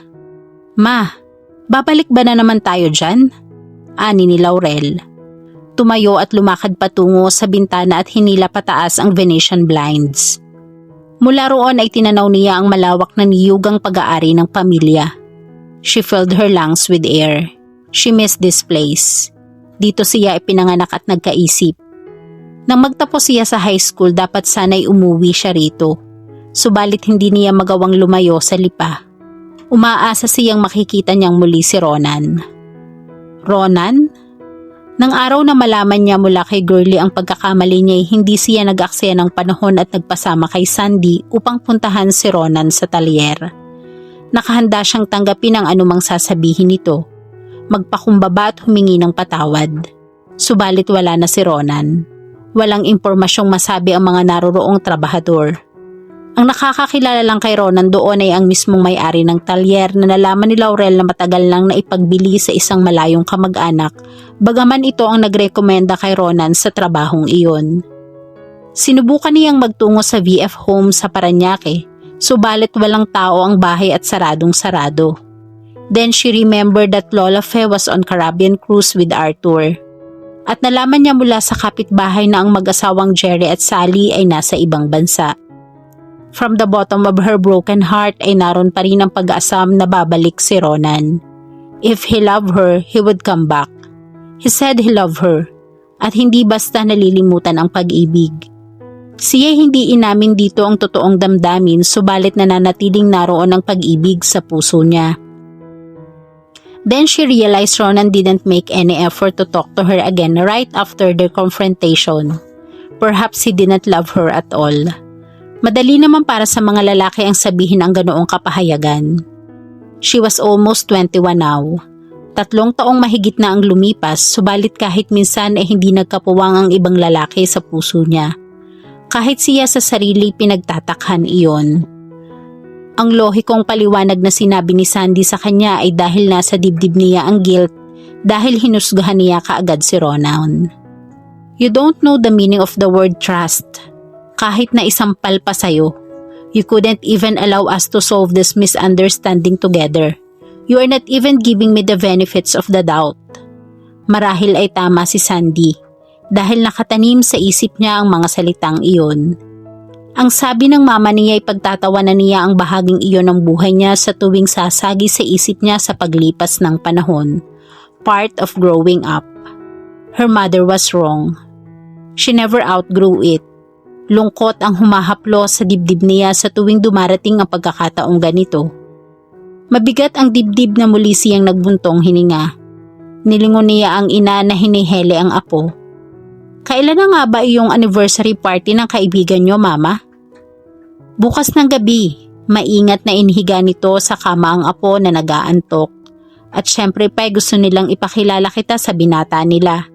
Ma, babalik ba na naman tayo dyan? Ani ni Laurel. Tumayo at lumakad patungo sa bintana at hinila pataas ang Venetian blinds. Mula roon ay tinanaw niya ang malawak na niyugang pag-aari ng pamilya. She filled her lungs with air. She missed this place. Dito siya ipinanganak at nagkaisip. Nang magtapos siya sa high school, dapat sana'y umuwi siya rito. Subalit hindi niya magawang lumayo sa lipa. Umaasa siyang makikita niyang muli si Ronan. Ronan? Nang araw na malaman niya mula kay Girlie ang pagkakamali niya, hindi siya nag-aksaya ng panahon at nagpasama kay Sandy upang puntahan si Ronan sa talyer. Nakahanda siyang tanggapin ang anumang sasabihin nito. Magpakumbaba at humingi ng patawad. Subalit wala na si Ronan. Walang impormasyong masabi ang mga naroroong trabahador. Ang nakakakilala lang kay Ronan doon ay ang mismong may-ari ng talyer na nalaman ni Laurel na matagal lang na ipagbili sa isang malayong kamag-anak, bagaman ito ang nagrekomenda kay Ronan sa trabahong iyon. Sinubukan niyang magtungo sa VF home sa Parañaque, subalit walang tao ang bahay at saradong-sarado. Then she remembered that Lola Fe was on Caribbean cruise with Arthur. At nalaman niya mula sa kapitbahay na ang mag-asawang Jerry at Sally ay nasa ibang bansa. From the bottom of her broken heart ay naroon pa rin ang pag-asam na babalik si Ronan. If he loved her, he would come back. He said he loved her, at hindi basta nalilimutan ang pag-ibig. Siya hindi inamin dito ang totoong damdamin, subalit nananatiling naroon ang pag-ibig sa puso niya. Then she realized Ronan didn't make any effort to talk to her again right after their confrontation. Perhaps he didn't love her at all. Madali naman para sa mga lalaki ang sabihin ang ganoong kapahayagan. She was almost 21 now. 3 taong mahigit na ang lumipas, subalit kahit minsan ay hindi nagkapuwang ang ibang lalaki sa puso niya. Kahit siya sa sarili pinagtatakhan iyon. Ang lohikong paliwanag na sinabi ni Sandy sa kanya ay dahil nasa dibdib niya ang guilt dahil hinusgahan niya kaagad si Ronan. You don't know the meaning of the word trust. Kahit na isampal pa sa'yo, you couldn't even allow us to solve this misunderstanding together. You are not even giving me the benefits of the doubt. Marahil ay tama si Sandy dahil nakatanim sa isip niya ang mga salitang iyon. Ang sabi ng mama niya ay pagtatawanan niya ang bahaging iyon ng buhay niya sa tuwing sasagi sa isip niya sa paglipas ng panahon. Part of growing up. Her mother was wrong. She never outgrew it. Lungkot ang humahaplo sa dibdib niya sa tuwing dumarating ang pagkakataong ganito. Mabigat ang dibdib na muli siyang nagbuntong hininga. Nilingon niya ang ina na hinihele ang apo. Kailan na nga ba iyong anniversary party ng kaibigan niyo, Mama? Bukas ng gabi, maingat na inihiga nito sa kama ang apo na nag-aantok. At syempre pa gusto nilang ipakilala kita sa binata nila.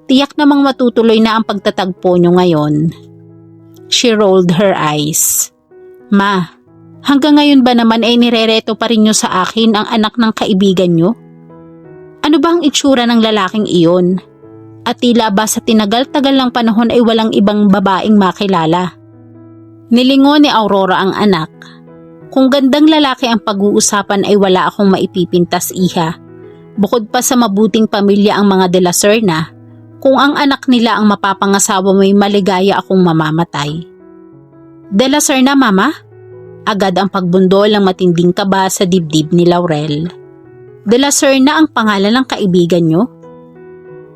Tiyak namang matutuloy na ang pagtatagpo niyo ngayon. She rolled her eyes. Ma, hanggang ngayon ba naman ay nirereto pa rin niyo sa akin ang anak ng kaibigan niyo? Ano ba ang itsura ng lalaking iyon? At tila ba sa tinagal-tagal ng panahon ay walang ibang babaeng makilala. Nilingon ni Aurora ang anak. Kung gandang lalaki ang pag-uusapan ay wala akong maipipintas, iha. Bukod pa sa mabuting pamilya ang mga De La Serna, kung ang anak nila ang mapapangasawa mo'y maligaya akong mamamatay. De La Serna, Mama? Agad ang pagbundol ng matinding kaba sa dibdib ni Laurel. De La Serna ang pangalan ng kaibigan niyo?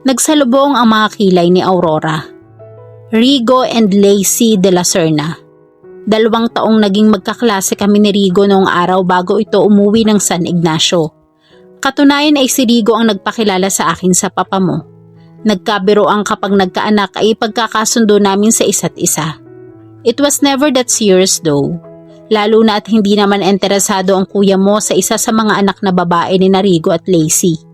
Nagsalubong ang mga kilay ni Aurora. Rigo and Lacey De La Serna. 2 taong naging magkaklase kami ni Rigo noong araw bago ito umuwi ng San Ignacio. Katunayan ay si Rigo ang nagpakilala sa akin sa papa mo. Nagkabiro ang kapag nagkaanak ay pagkakasundo namin sa isa't isa. It was never that serious though. Lalo na at hindi naman interesado ang kuya mo sa isa sa mga anak na babae ni Rigo at Lacey.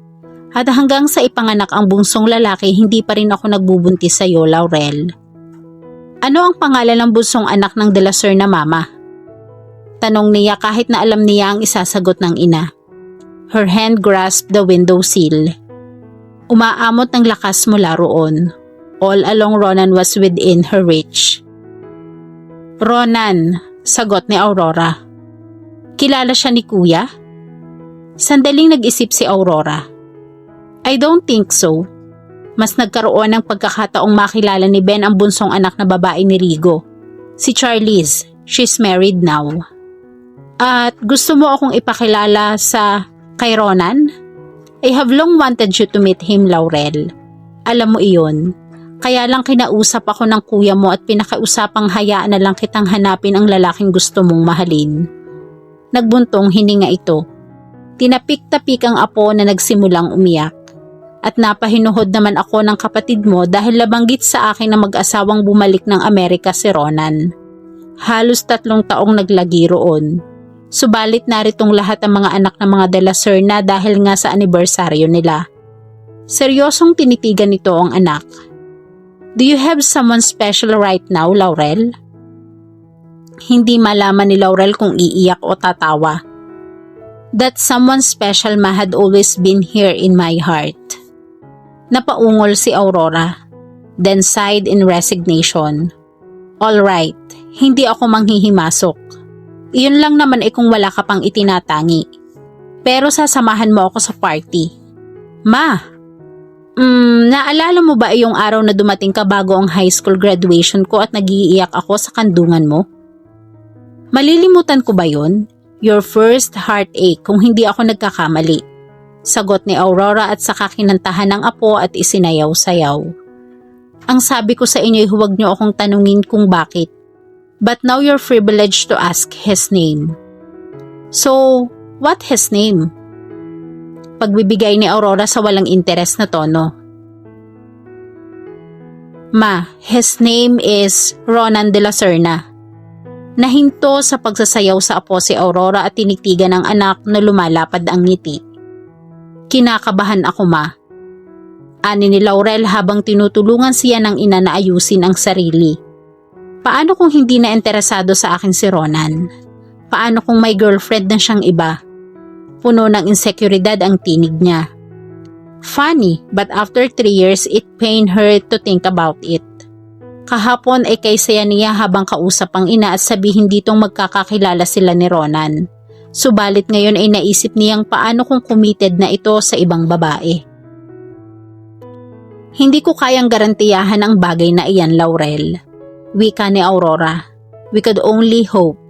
At hanggang sa ipanganak ang bunsong lalaki, hindi pa rin ako nagbubuntis sa iyo, Laurel. Ano ang pangalan ng bunsong anak ng De La Serna, Mama? Tanong niya kahit na alam niya ang isasagot ng ina. Her hand grasped the window sill. Umaamot ng lakas mula roon. All along Ronan was within her reach. Ronan, sagot ni Aurora. Kilala siya ni Kuya? Sandaling nag-isip si Aurora. I don't think so. Mas nagkaroon ng pagkakataong makilala ni Ben ang bunsong anak na babae ni Rigo. Si Charlize. She's married now. At gusto mo akong ipakilala sa kay Ronan? I have long wanted you to meet him, Laurel. Alam mo iyon. Kaya lang kinausap ako ng kuya mo at pinakausapang hayaan na lang kitang hanapin ang lalaking gusto mong mahalin. Nagbuntong hininga ito. Tinapik-tapik ang apo na nagsimulang umiyak. At napahinuhod naman ako ng kapatid mo dahil labanggit sa akin na mag-asawang bumalik ng Amerika si Ronan. Halos 3 taong naglagi roon. Subalit naritong lahat ang mga anak ng mga De La Serna dahil nga sa anibersaryo nila. Seryosong tinitigan nito ang anak. Do you have someone special right now, Laurel? Hindi malaman ni Laurel kung iiyak o tatawa. That someone special had always been here in my heart. Napaungol si Aurora, then sighed in resignation. All right, hindi ako manghihimasok. Iyon lang naman kung wala ka pang itinatangi. Pero sasamahan mo ako sa party. Ma, naalala mo ba yung araw na dumating ka bago ang high school graduation ko at nagiiyak ako sa kandungan mo? Malilimutan ko ba yun? Your first heartache kung hindi ako nagkakamali. Sagot ni Aurora at saka kinantahan ng apo at isinayaw-sayaw. Ang sabi ko sa inyo ay huwag niyo akong tanungin kung bakit. But now you're privileged to ask his name. So, what his name? Pagbibigay ni Aurora sa walang interes na tono. Ma, his name is Ronan de la Serna. Nahinto sa pagsasayaw sa apo si Aurora at tinitigan ng anak na lumalapad ang ngiti. Kinakabahan ako, ma. Ani ni Laurel habang tinutulungan siya ng ina na ayusin ang sarili. Paano kung hindi na interesado sa akin si Ronan? Paano kung may girlfriend na siyang iba? Puno ng inseguridad ang tinig niya. Funny, but after 3 years it pained her to think about it. Kahapon ay kaysaya niya habang kausap ang ina at sabihin ditong magkakakilala sila ni Ronan. Subalit ngayon ay naisip niyang paano kung committed na ito sa ibang babae. Hindi ko kayang garantiyahan ang bagay na iyan, Laurel. Wika ni Aurora. We could only hope.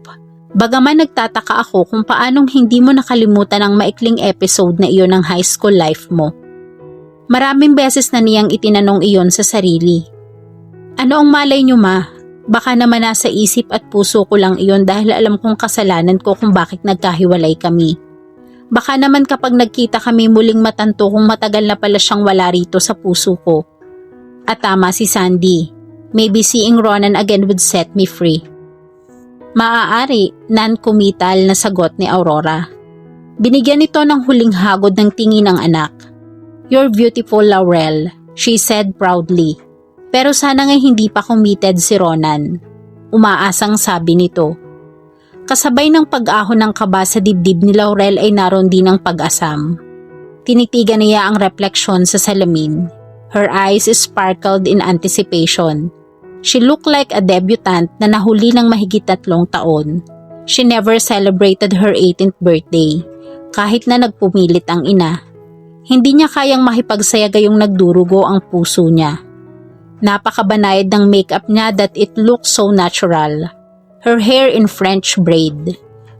Bagaman nagtataka ako kung paanong hindi mo nakalimutan ang maikling episode na iyon ng high school life mo. Maraming beses na niyang itinanong iyon sa sarili. Ano ang malay niyo, ma? Baka naman nasa isip at puso ko lang iyon dahil alam kong kasalanan ko kung bakit nagkahiwalay kami. Baka naman kapag nagkita kami muling matanto kung matagal na pala siyang wala rito sa puso ko. At tama si Sandy. Maybe seeing Ronan again would set me free. Maaari, non-committal na sagot ni Aurora. Binigyan ito ng huling hagod ng tingin ng anak. You're beautiful, Laurel, she said proudly. Pero sana nga hindi pa committed si Ronan. Umaasang sabi nito. Kasabay ng pag-ahon ng kaba sa dibdib ni Laurel ay naroon din ang pag-asam. Tinitigan niya ang refleksyon sa salamin. Her eyes sparkled in anticipation. She looked like a debutant na nahuli ng mahigit 3 taon. She never celebrated her 18th birthday, kahit na nagpumilit ang ina. Hindi niya kayang makipagsaya gayong nagdurugo ang puso niya. Napakabanayad ng makeup niya that it looks so natural. Her hair in French braid.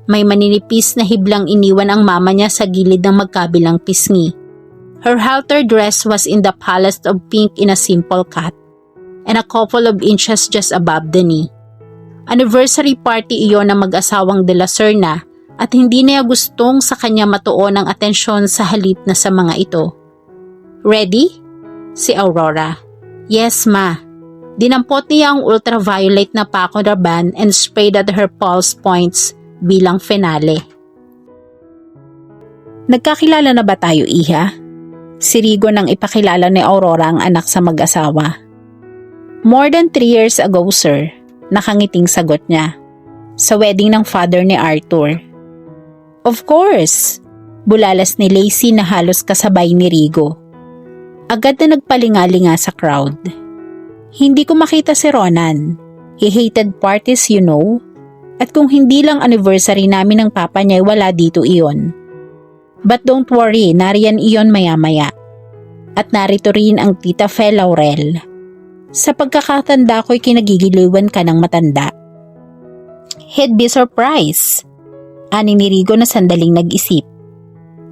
May maninipis na hiblang iniwan ang mama niya sa gilid ng magkabilang pisngi. Her halter dress was in the palette of pink in a simple cut, and a couple of inches just above the knee. Anniversary party iyon ng mag-asawang de la Serna at hindi niya gustong sa kanya matuon ang atensyon sa halip na sa mga ito. Ready? Si Aurora. Yes, ma. Dinampot niya ang ultraviolet na Paco Rabanne and sprayed at her pulse points bilang finale. Nagkakilala na ba tayo, Iha? Si Rigo nang ipakilala ni Aurora ang anak sa mag-asawa. More than 3 years ago, sir. Nakangiting sagot niya. Sa wedding ng father ni Arthur. Of course! Bulalas ni Lacey na halos kasabay ni Rigo. Agad na nagpalingalinga sa crowd. Hindi ko makita si Ronan. He hated parties, you know. At kung hindi lang anniversary namin ng papa niya, wala dito iyon. But don't worry, nariyan iyon maya-maya. At narito rin ang tita Fe Laurel. Sa pagkakatanda ko'y kinagigiliwan ka ng matanda. He'd be surprised. Ani ni Rigo na sandaling nag-isip.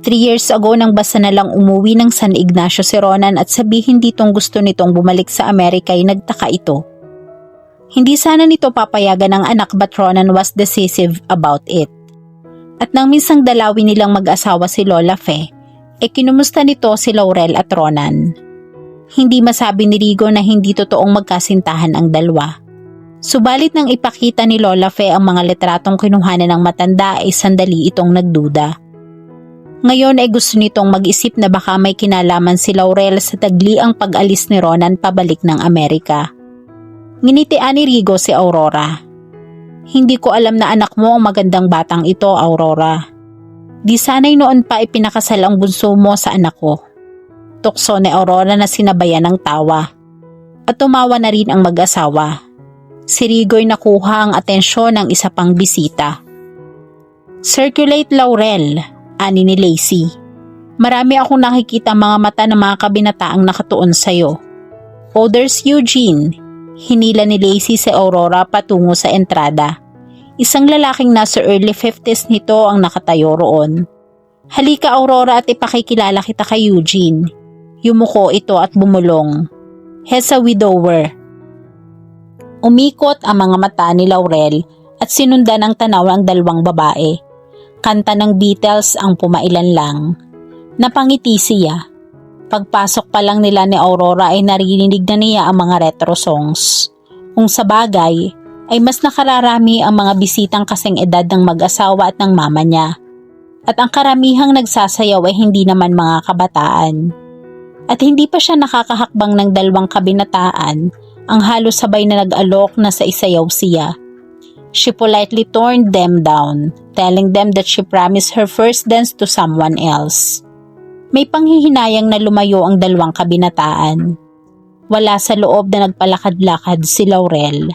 3 years ago nang basta na lang umuwi ng San Ignacio si Ronan at sabihin ditong gusto nitong bumalik sa Amerika ay nagtaka ito. Hindi sana nito papayagan ng anak but Ronan was decisive about it. At nang minsang dalawin nilang mag-asawa si Lola Fe, kinumusta nito si Laurel at Ronan. Hindi masabi ni Rigo na hindi totoong magkasintahan ang dalawa. Subalit nang ipakita ni Lola Fe ang mga litratong kinuhanan ng matanda ay sandali itong nagduda. Ngayon ay gusto nitong mag-isip na baka may kinalaman si Laurel sa tagliang pag-alis ni Ronan pabalik ng Amerika. Nginitian ni Rigo si Aurora. Hindi ko alam na anak mo ang magandang batang ito, Aurora. Di sana'y noon pa ipinakasal ang bunso mo sa anak ko. Tukso ni Aurora na sinabayan ng tawa. At tumawa na rin ang mag-asawa. Si Rigo'y nakuha ang atensyon ng isa pang bisita. Circulate, Laurel, ani ni Lacey. Marami akong nakikita mga mata ng mga kabinataang nakatuon sa'yo. Oh, there's Eugene. Hinila ni Lacey si Aurora patungo sa entrada. Isang lalaking nasa early 50s nito ang nakatayo roon. Halika, Aurora, at ipakikilala kita kay Eugene. Yumuko ito at bumulong. He's a widower. Umikot ang mga mata ni Laurel at sinundan ng tanaw ang dalawang babae. Kanta ng Beatles ang pumailan lang. Napangiti siya. Pagpasok pa lang nila ni Aurora ay narinig na niya ang mga retro songs. Kung sa bagay, ay mas nakararami ang mga bisitang kasing edad ng mag-asawa at ng mama niya. At ang karamihang nagsasayaw ay hindi naman mga kabataan. At hindi pa siya nakakahakbang ng 2 kabinataan, ang halos sabay na nag-alok na sa isayaw siya. She politely turned them down, telling them that she promised her first dance to someone else. May panghihinayang na lumayo ang 2 kabinataan. Wala sa loob na nagpalakad-lakad si Laurel.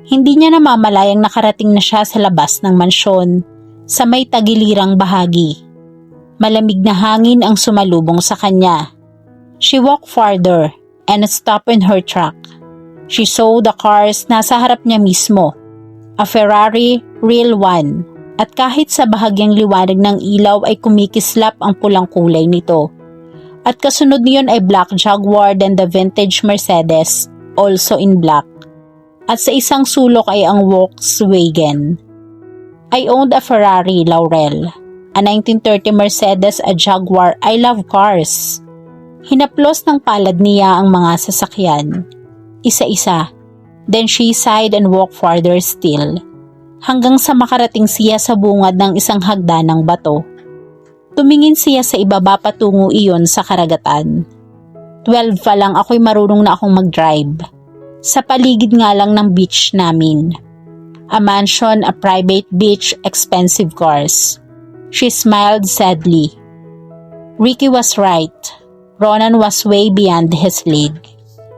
Hindi niya namamalayang nakarating na siya sa labas ng mansyon, sa may tagilirang bahagi. Malamig na hangin ang sumalubong sa kanya. She walked farther and stopped in her truck. She saw the cars nasa harap niya mismo. A Ferrari Real One, at kahit sa bahagyang liwanag ng ilaw ay kumikislap ang pulang kulay nito. At kasunod niyon ay Black Jaguar then the vintage Mercedes, also in black. At sa isang sulok ay ang Volkswagen. I owned a Ferrari, Laurel. A 1930 Mercedes, a Jaguar. I love cars. Hinaplos ng palad niya ang mga sasakyan. Isa-isa. Then she sighed and walked farther still. Hanggang sa makarating siya sa bungad ng isang hagdanang bato. Tumingin siya sa ibaba patungo iyon sa karagatan. 12 pa lang ako'y marunong na akong mag-drive. Sa paligid nga lang ng beach namin. A mansion, a private beach, expensive cars. She smiled sadly. Ricky was right. Ronan was way beyond his league.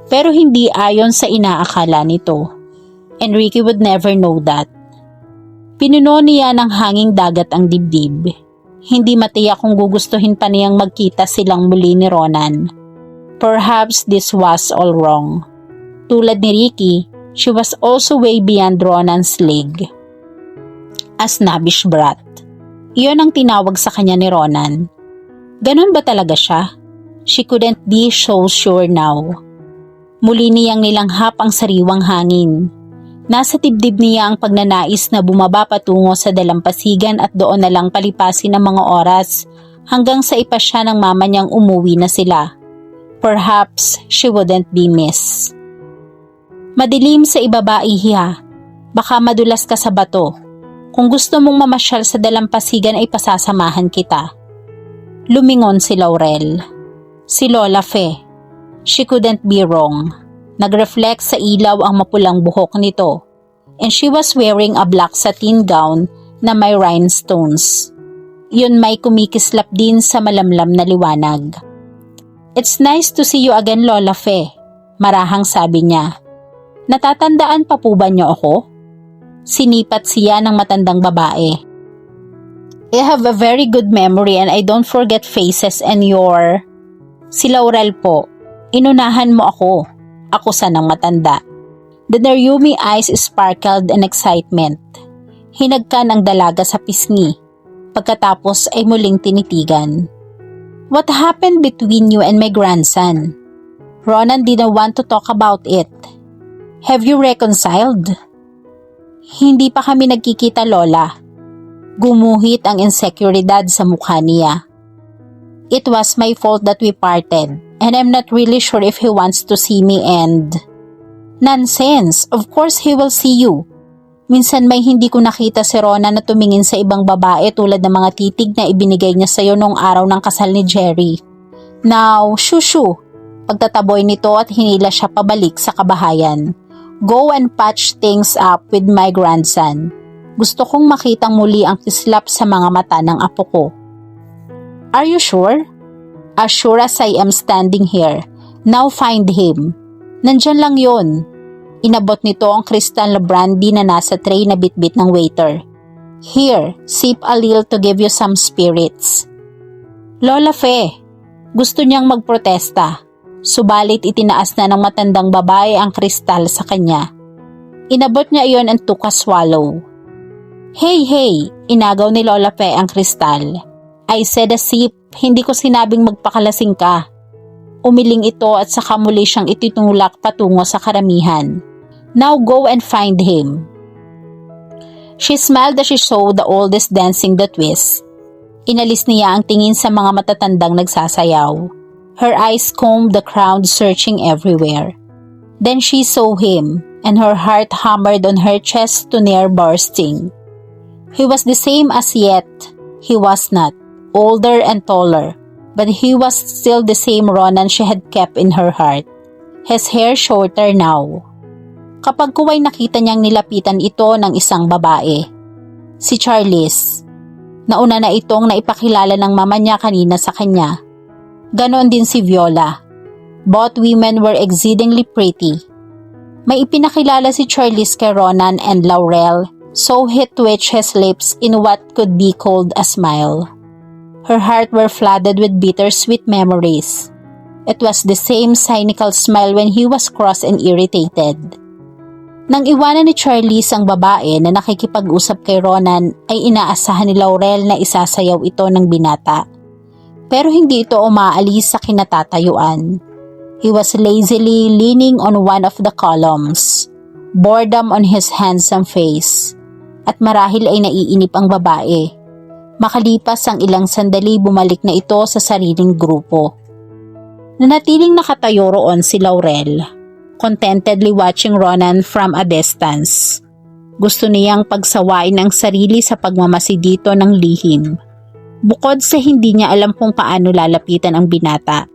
Pero hindi ayon sa inaakala nito. And Ricky would never know that. Pinuno niya ng hanging dagat ang dibdib. Hindi matiyak kung gugustuhin pa niyang magkita silang muli ni Ronan. Perhaps this was all wrong. Tulad ni Ricky, she was also way beyond Ronan's league. A snobbish brat. Iyon ang tinawag sa kanya ni Ronan. Ganon ba talaga siya? She couldn't be so sure now. Muli niyang nilanghap ang sariwang hangin. Nasa dibdib niya ang pagnanais na bumaba patungo sa dalampasigan at doon na lang palipasin ang mga oras hanggang sa ipasya ng mama niyang umuwi na sila. Perhaps she wouldn't be missed. Madilim sa ibaba, ihiha. Baka madulas ka sa bato. Kung gusto mong mamasyal sa dalampasigan ay pasasamahan kita. Lumingon si Laurel. Si Lola Fe. She couldn't be wrong. Nag-reflect sa ilaw ang mapulang buhok nito. And she was wearing a black satin gown na may rhinestones. Yun may kumikislap din sa malamlam na liwanag. It's nice to see you again, Lola Fe. Marahang sabi niya. Natatandaan pa po ba niyo ako? Sinipat siya ng matandang babae. I have a very good memory and I don't forget faces and your... Si Laurel po. Inunahan mo ako. Ako sanang matanda. The Naryumi eyes sparkled in excitement. Hinagkan ang dalaga sa pisngi. Pagkatapos ay muling tinitigan. What happened between you and my grandson? Ronan didn't want to talk about it. Have you reconciled? Hindi pa kami nagkikita, Lola. Gumuhit ang insekuridad sa mukha niya. It was my fault that we parted. And I'm not really sure if he wants to see me and... Nonsense! Of course he will see you. Minsan may hindi ko nakita si Ronan na tumingin sa ibang babae tulad ng mga titig na ibinigay niya sa'yo noong araw ng kasal ni Jerry. Now, shushu! Pagtataboy nito at hinila siya pabalik sa kabahayan. Go and patch things up with my grandson. Gusto kong makitang muli ang kislap sa mga mata ng apo ko. Are you sure? As sure as I am standing here. Now find him. Nandyan lang yon. Inabot nito ang kristal na brandy na nasa tray na bitbit ng waiter. Here, sip a little to give you some spirits. Lola Fe, gusto niyang magprotesta. Subalit itinaas na ng matandang babae ang kristal sa kanya. Inabot niya iyon and took a swallow. Hey, inagaw ni Lola Fe ang kristal. I said a sip, hindi ko sinabing magpakalasing ka. Umiling ito at saka muli siyang ititulak patungo sa karamihan. Now go and find him. She smiled as she saw the oldest dancing the twist. Inalis niya ang tingin sa mga matatandang nagsasayaw. Her eyes combed the crowd, searching everywhere. Then she saw him, and her heart hammered on her chest to near bursting. He was the same as yet he was not, older and taller, but he was still the same Ronan she had kept in her heart. His hair shorter now. Kapag kuway nakita niyang nilapitan ito ng isang babae. Si Charlize. Nauna na itong naipakilala ng mama niya kanina sa kanya. Ganon din si Viola. Both women were exceedingly pretty. May ipinakilala si Charlize kay Ronan and Laurel, so he twitched his lips in what could be called a smile. Her heart were flooded with bittersweet memories. It was the same cynical smile when he was cross and irritated. Nang iwanan ni Charlize ang babae na nakikipag-usap kay Ronan, ay inaasahan ni Laurel na isasayaw ito ng binata. Pero hindi ito umaalis sa kinatatayuan. He was lazily leaning on one of the columns, boredom on his handsome face. At marahil ay naiinip ang babae. Makalipas ang ilang sandali, bumalik na ito sa sariling grupo. Nanatiling nakatayo roon si Laurel, contentedly watching Ronan from a distance. Gusto niyang pagsawain ang sarili sa pagmamasidito ng lihim. Bukod sa hindi niya alam kung paano lalapitan ang binata.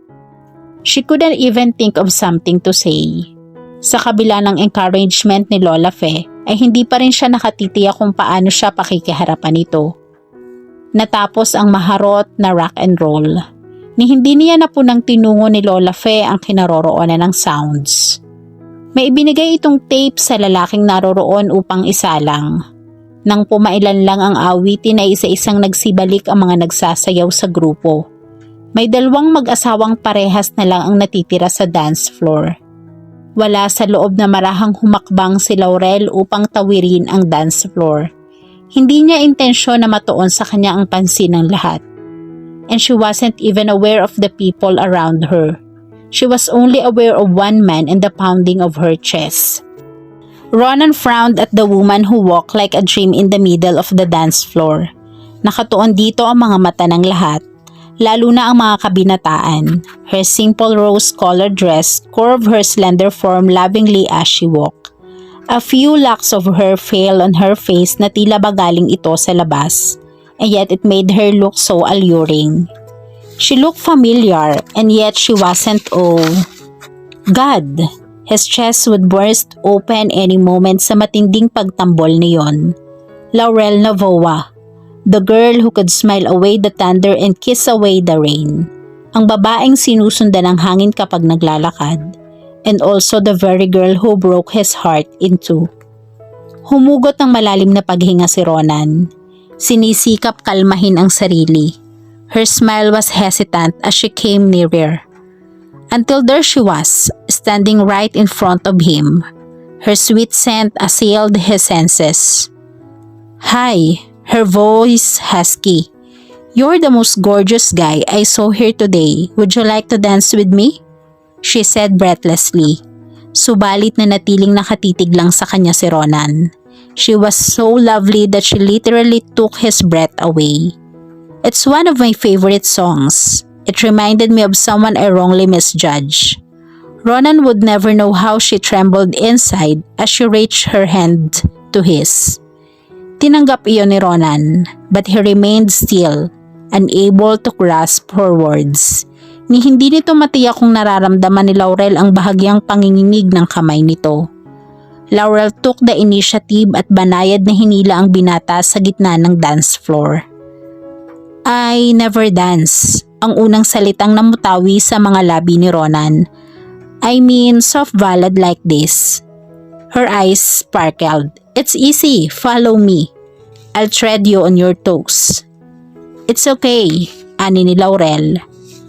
She couldn't even think of something to say. Sa kabila ng encouragement ni Lola Fe, ay hindi pa rin siya nakatitiyak kung paano siya pakikiharapan nito. Natapos ang maharot na rock and roll. Ni hindi niya na punang tinungo ni Lola Fe ang kinaroroonan ng sounds. May ibinigay itong tape sa lalaking naroroon upang isalang. Nang pumailan lang ang awitin ay isa-isang nagsibalik ang mga nagsasayaw sa grupo. May dalawang mag-asawang parehas na lang ang natitira sa dance floor. Wala sa loob na marahang humakbang si Laurel upang tawirin ang dance floor. Hindi niya intensyon na matuon sa kanya ang pansin ng lahat. And she wasn't even aware of the people around her. She was only aware of one man and the pounding of her chest. Ronan frowned at the woman who walked like a dream in the middle of the dance floor. Nakatuon dito ang mga mata ng lahat. Lalo na ang mga kabinataan. Her simple rose-colored dress curved her slender form lovingly as she walked. A few locks of hair fell on her face na tila ba galing ito sa labas, and yet it made her look so alluring. She looked familiar, and yet she wasn't. Oh, God! His chest would burst open any moment sa matinding pagtambol niyon. Laurel Navoa. The girl who could smile away the thunder and kiss away the rain. Ang babaeng sinusundan ng hangin kapag naglalakad. And also the very girl who broke his heart in two. Humugot ng malalim na paghinga si Ronan. Sinisikap kalmahin ang sarili. Her smile was hesitant as she came nearer. Until there she was, standing right in front of him. Her sweet scent assailed his senses. Hi. Her voice husky. You're the most gorgeous guy I saw here today. Would you like to dance with me? She said breathlessly. Subalit na natiling nakatitig lang sa kanya si Ronan. She was so lovely that she literally took his breath away. It's one of my favorite songs. It reminded me of someone I wrongly misjudged. Ronan would never know how she trembled inside as she reached her hand to his. Tinanggap iyon ni Ronan, but he remained still, unable to grasp her words. Ni hindi nito matiyak kung nararamdaman ni Laurel ang bahagyang panginginig ng kamay nito. Laurel took the initiative at banayad na hinila ang binata sa gitna ng dance floor. I never dance, ang unang salitang namutawi sa mga labi ni Ronan. I mean soft ballad like this. Her eyes sparkled. It's easy, follow me. I'll tread you on your toes. It's okay, ani ni Laurel.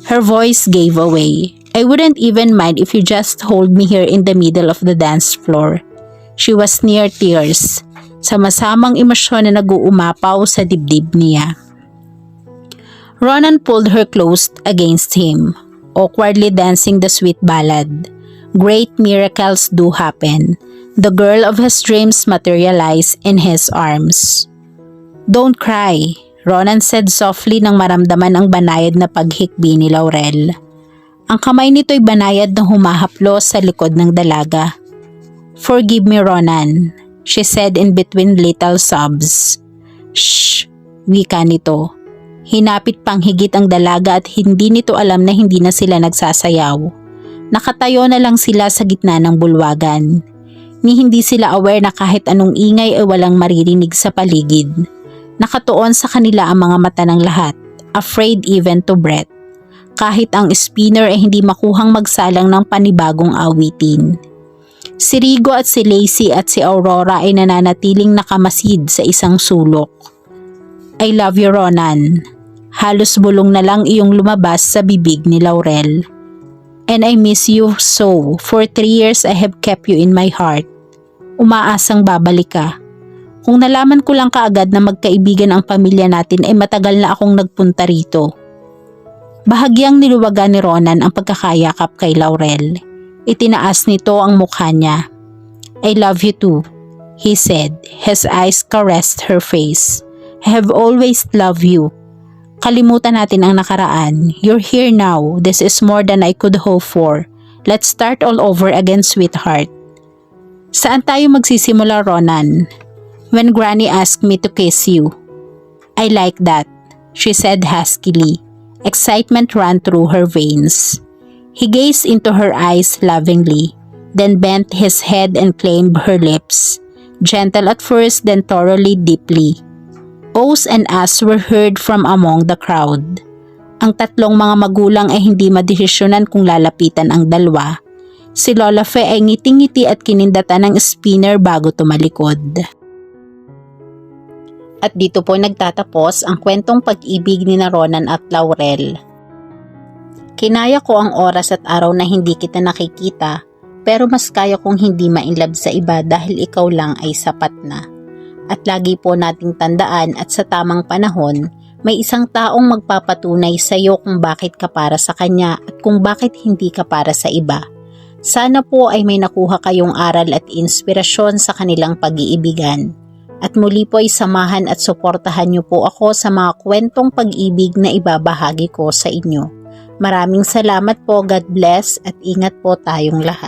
Her voice gave away. I wouldn't even mind if you just hold me here in the middle of the dance floor. She was near tears, sa masamang emosyon na nag-uumapaw sa dibdib niya. Ronan pulled her close against him, awkwardly dancing the sweet ballad. Great miracles do happen. The girl of his dreams materialized in his arms. Don't cry, Ronan said softly nang maramdaman ang banayad na paghikbi ni Laurel. Ang kamay nito'y banayad na humahaplos sa likod ng dalaga. "Forgive me, Ronan," she said in between little sobs. "Shh," wika nito. Hinapit pang higit ang dalaga at hindi nito alam na hindi na sila nagsasayaw. Nakatayo na lang sila sa gitna ng bulwagan. Ni hindi sila aware na kahit anong ingay ay walang maririnig sa paligid. Nakatuon sa kanila ang mga mata ng lahat, afraid even to breath. Kahit ang spinner ay hindi makuhang magsalang ng panibagong awitin. Si Rigo at si Lacey at si Aurora ay nananatiling nakamasid sa isang sulok. "I love you, Ronan." Halos bulong na lang iyong lumabas sa bibig ni Laurel. "And I miss you so. For 3 years I have kept you in my heart. Umaasang babalik ka. Kung nalaman ko lang kaagad na magkaibigan ang pamilya natin ay matagal na akong nagpunta rito." Bahagyang niluwagan ni Ronan ang pagkakayakap kay Laurel. Itinaas nito ang mukha niya. "I love you too," he said. His eyes caressed her face. "I have always loved you. Kalimutan natin ang nakaraan. You're here now. This is more than I could hope for. Let's start all over again, sweetheart." "Saan tayo magsisimula, Ronan?" "When Granny asked me to kiss you." "I like that," she said huskily. Excitement ran through her veins. He gazed into her eyes lovingly, then bent his head and claimed her lips, gentle at first, then thoroughly deeply. Ohs and ahs were heard from among the crowd. Ang tatlong mga magulang ay hindi madesisyonan kung lalapitan ang dalawa. Si Lola Fe ay ngiting-ngiti at kinindatan ng spinner bago tumalikod. At dito po nagtatapos ang kwentong pag-ibig ni Ronan at Laurel. Kinaya ko ang oras at araw na hindi kita nakikita, pero mas kaya kong hindi ma-inlove sa iba dahil ikaw lang ay sapat na. At lagi po nating tandaan at sa tamang panahon, may isang taong magpapatunay sa iyo kung bakit ka para sa kanya at kung bakit hindi ka para sa iba. Sana po ay may nakuha kayong aral at inspirasyon sa kanilang pag-iibigan. At muli po ay samahan at suportahan niyo po ako sa mga kwentong pag-ibig na ibabahagi ko sa inyo. Maraming salamat po, God bless at ingat po tayong lahat.